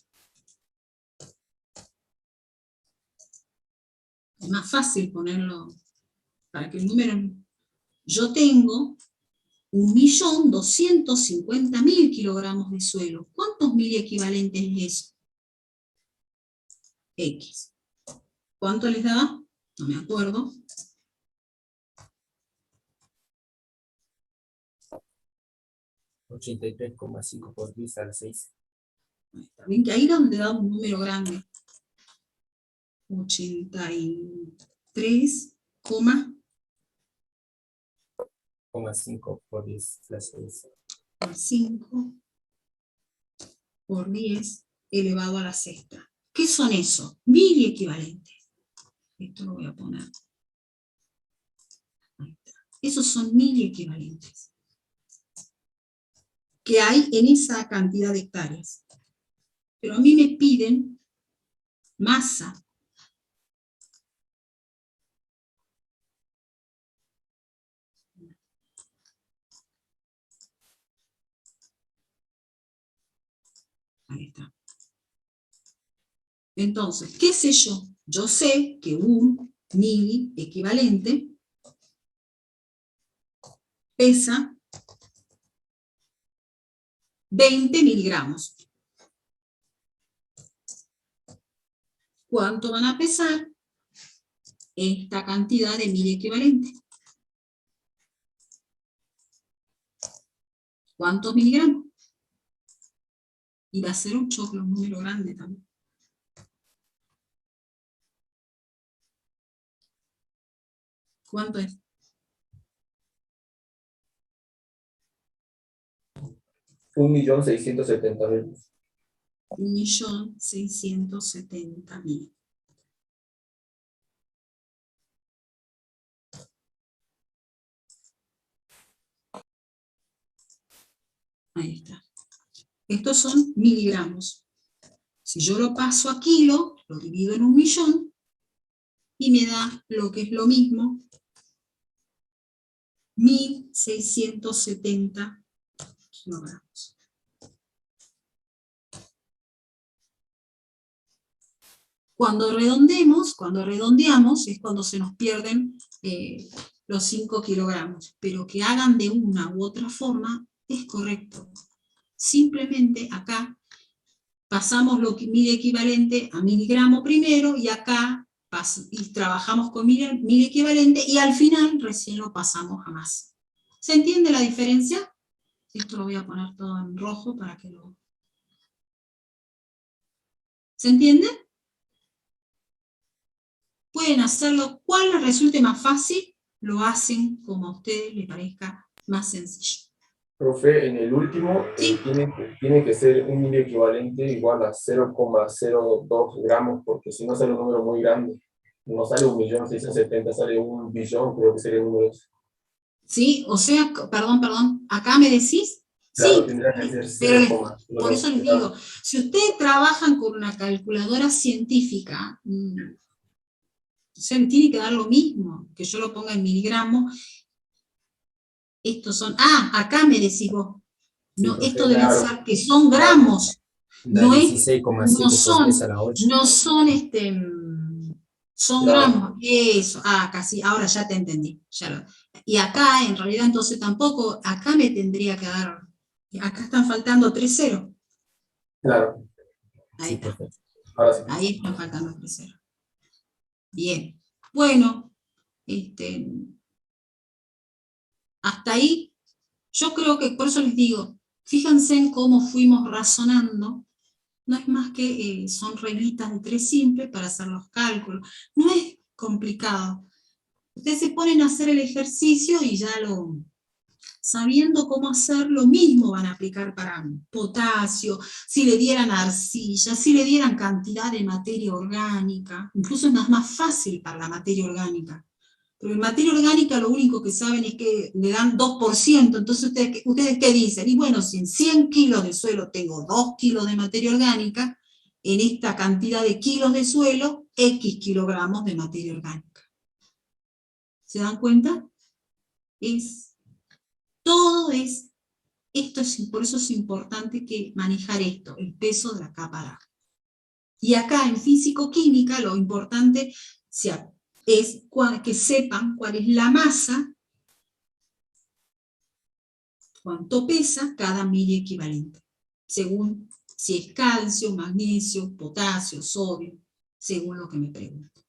Es más fácil ponerlo para que el número... Yo tengo 1.250.000 kilogramos de suelo. ¿Cuántos mil equivalentes es eso? X. ¿Cuánto les da? No me acuerdo. $83,5 por 10 a la 6. Está bien que ahí donde da un número grande. 83,5 por 10 a la 6. 5 por 10 elevado a la sexta. ¿Qué son esos? Mil equivalentes. Esto lo voy a poner. Ahí está. Esos son mil equivalentes que hay en esa cantidad de hectáreas. Pero a mí me piden masa. Ahí está. Entonces, ¿qué sé yo? Yo sé que un mil equivalente pesa 20 miligramos. ¿Cuánto van a pesar? Esta cantidad de mil equivalentes. ¿Cuántos miligramos? Y va a ser un choclo, un número grande también. ¿Cuánto es? 1.670.000. 1.670.000. Ahí está. Estos son miligramos. Si yo lo paso a kilo, lo divido en 1.000.000 y me da lo que es lo mismo, 1.670 kilogramos. Cuando redondeamos, es cuando se nos pierden los 5 kilogramos, pero que hagan de una u otra forma es correcto. Simplemente acá pasamos lo que mide equivalente a miligramo primero y acá y trabajamos con mil equivalente, y al final recién lo pasamos a masa. ¿Se entiende la diferencia? Esto lo voy a poner todo en rojo para que lo... ¿Se entiende? Pueden hacerlo, cuál les resulte más fácil, lo hacen como a ustedes les parezca más sencillo. Profe, en el último Sí. tiene que ser un mil equivalente igual a 0,02 gramos, porque si no sale un número muy grande. No sale 1.670.000, sale 1.000.000.000, creo que sería el número. Sí, o sea, perdón, acá me decís, Claro, sí, tendría que ser pero 0,02. por eso les digo, si ustedes trabajan con una calculadora científica, se le tiene que dar lo mismo, que yo lo ponga en miligramos. Estos son, acá me decís vos, no, Sí, esto profe, deben claro. ser que son gramos, da no 16,7 por son, 10 a la 8. no son son Claro. gramos, eso, casi, ahora ya te entendí. Y acá, en realidad, entonces tampoco, acá me tendría que dar, acá están faltando 3 ceros. Claro. Ahí Sí, está, profe. Ahora sí. ahí están faltando 3 ceros. Bien, bueno, hasta ahí, yo creo que, por eso les digo, fíjense en cómo fuimos razonando. No es más que son reglitas de 3 simples para hacer los cálculos. No es complicado. Ustedes se ponen a hacer el ejercicio y ya sabiendo cómo hacer, lo mismo van a aplicar para potasio, si le dieran arcilla, si le dieran cantidad de materia orgánica. Incluso es más fácil para la materia orgánica. Pero en materia orgánica lo único que saben es que le dan 2%, entonces ¿ustedes qué dicen? Y bueno, si en 100 kilos de suelo tengo 2 kilos de materia orgánica, en esta cantidad de kilos de suelo, X kilogramos de materia orgánica. ¿Se dan cuenta? Por eso es importante que manejar esto, el peso de la capa larga. Y acá en físico-química lo importante es que sepan cuál es la masa, cuánto pesa cada mil equivalente, según si es calcio, magnesio, potasio, sodio, según lo que me pregunten.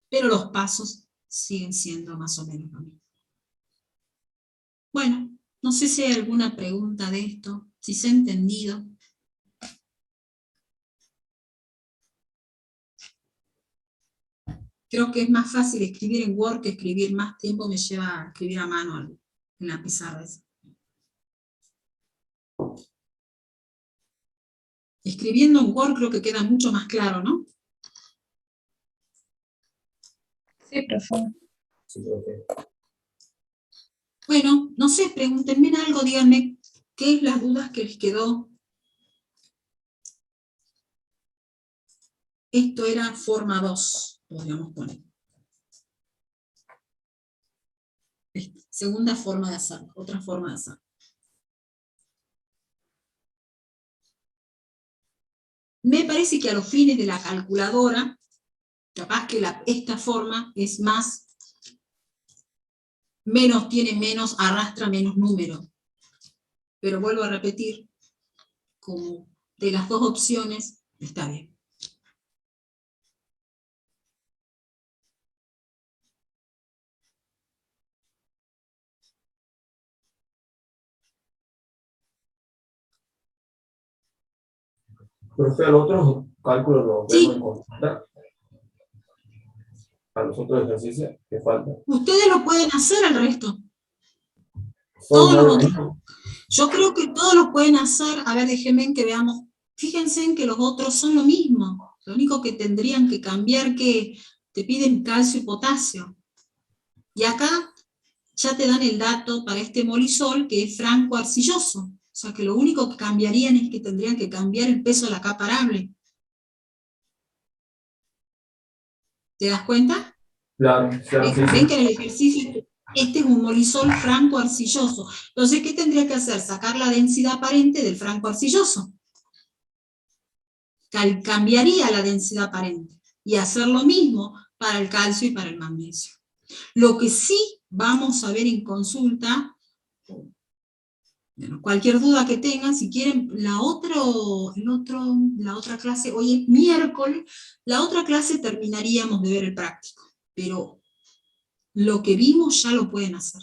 Pero los pasos siguen siendo más o menos lo mismo. Bueno, no sé si hay alguna pregunta de esto, si se ha entendido. Creo que es más fácil escribir en Word que escribir, más tiempo me lleva a escribir a mano en la pizarra esa. Escribiendo en Word creo que queda mucho más claro, ¿no? Sí, profe. Sí, profe. Bueno, no sé, pregúntenme algo, díganme qué es las dudas que les quedó. Esto era forma 2, podríamos poner. Segunda forma de hacerlo, otra forma de hacerlo. Me parece que a los fines de la calculadora, capaz que esta forma es tiene menos, arrastra menos número. Pero vuelvo a repetir, como de las dos opciones, está bien. Profe, al otro cálculo lo Sí. vemos en consulta. A los otros ejercicios que faltan. Ustedes lo pueden hacer el resto. Son Todos los más otros. mismos. Yo creo que todos los pueden hacer. A ver, déjenme que veamos. Fíjense en que los otros son lo mismo. Lo único que tendrían que cambiar que te piden calcio y potasio. Y acá ya te dan el dato para este molisol que es franco arcilloso. O sea que lo único que cambiarían es que tendrían que cambiar el peso de la capa arable. ¿Te das cuenta? Claro, claro, sí, Ven sí. que en el ejercicio este es un molisol franco arcilloso. Entonces, ¿qué tendría que hacer? Sacar la densidad aparente del franco arcilloso. Cambiaría la densidad aparente y hacer lo mismo para el calcio y para el magnesio. Lo que sí vamos a ver en consulta, Bueno, cualquier duda que tengan, si quieren, la otra clase, hoy es miércoles, la otra clase terminaríamos de ver el práctico, pero lo que vimos ya lo pueden hacer.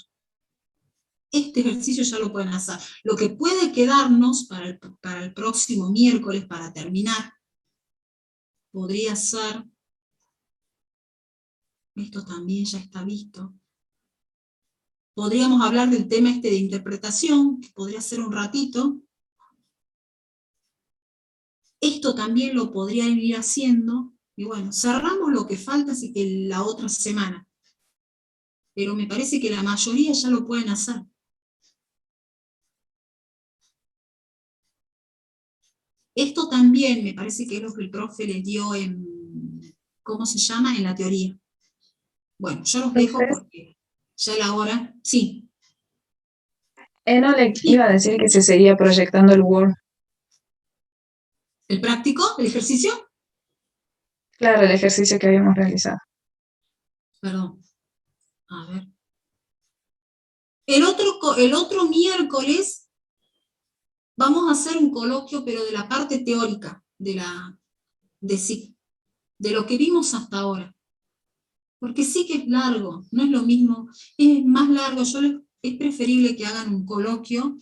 Este ejercicio ya lo pueden hacer. Lo que puede quedarnos para el próximo miércoles, para terminar, podría ser, esto también ya está visto, podríamos hablar del tema de interpretación, que podría ser un ratito. Esto también lo podrían ir haciendo, y bueno, cerramos lo que falta, así que la otra semana. Pero me parece que la mayoría ya lo pueden hacer. Esto también me parece que es lo que el profe les dio en, ¿cómo se llama? En la teoría. Bueno, yo los dejo porque ya la hora, sí. No le iba a decir que se seguía proyectando el Word. ¿El práctico? ¿El ejercicio? Claro, el ejercicio que habíamos realizado. Perdón. A ver. El otro miércoles vamos a hacer un coloquio, pero de la parte teórica, de lo que vimos hasta ahora. Porque sí que es largo, no es lo mismo, es más largo, es preferible que hagan un coloquio,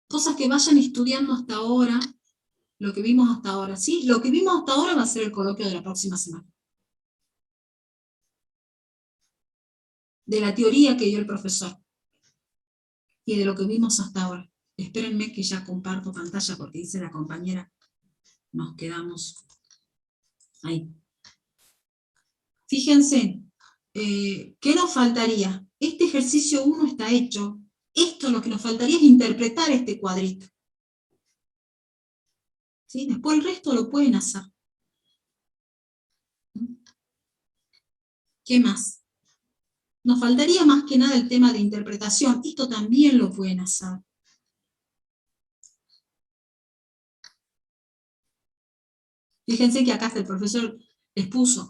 cosas que vayan estudiando hasta ahora, lo que vimos hasta ahora, ¿sí? Lo que vimos hasta ahora va a ser el coloquio de la próxima semana. De la teoría que dio el profesor, y de lo que vimos hasta ahora. Espérenme que ya comparto pantalla, porque dice la compañera, nos quedamos ahí. Fíjense, ¿qué nos faltaría? Este ejercicio 1 está hecho. Esto lo que nos faltaría es interpretar este cuadrito. ¿Sí? Después el resto lo pueden hacer. ¿Qué más? Nos faltaría más que nada el tema de interpretación. Esto también lo pueden hacer. Fíjense que acá el profesor les puso,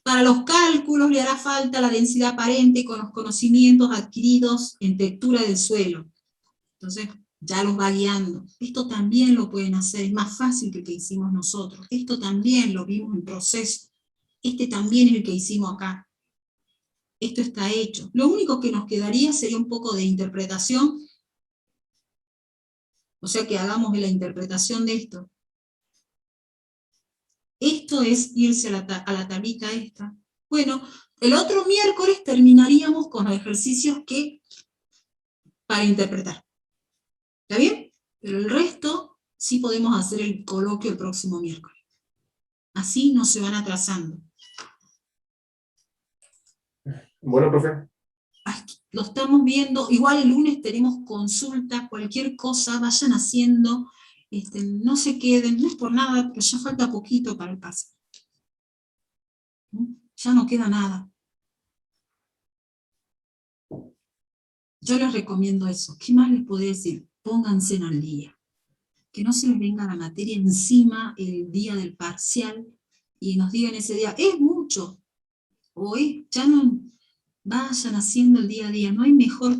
para los cálculos le hará falta la densidad aparente con los conocimientos adquiridos en textura del suelo. Entonces, ya los va guiando. Esto también lo pueden hacer, es más fácil que el que hicimos nosotros. Esto también lo vimos en proceso. Este también es el que hicimos acá. Esto está hecho. Lo único que nos quedaría sería un poco de interpretación. O sea, que hagamos la interpretación de esto. Esto es irse a la tablita esta. Bueno, el otro miércoles terminaríamos con los ejercicios para interpretar. ¿Está bien? Pero el resto sí podemos hacer el coloquio el próximo miércoles. Así no se van atrasando. Bueno, profe. Lo estamos viendo. Igual el lunes tenemos consulta, cualquier cosa, vayan haciendo. No se queden, no es por nada, pero ya falta poquito para el pase. Ya no queda nada. Yo les recomiendo eso. ¿Qué más les puedo decir? Pónganse al día. Que no se les venga la materia encima el día del parcial y nos digan ese día, es mucho. O ya no vayan haciendo el día a día. No hay mejor cosa.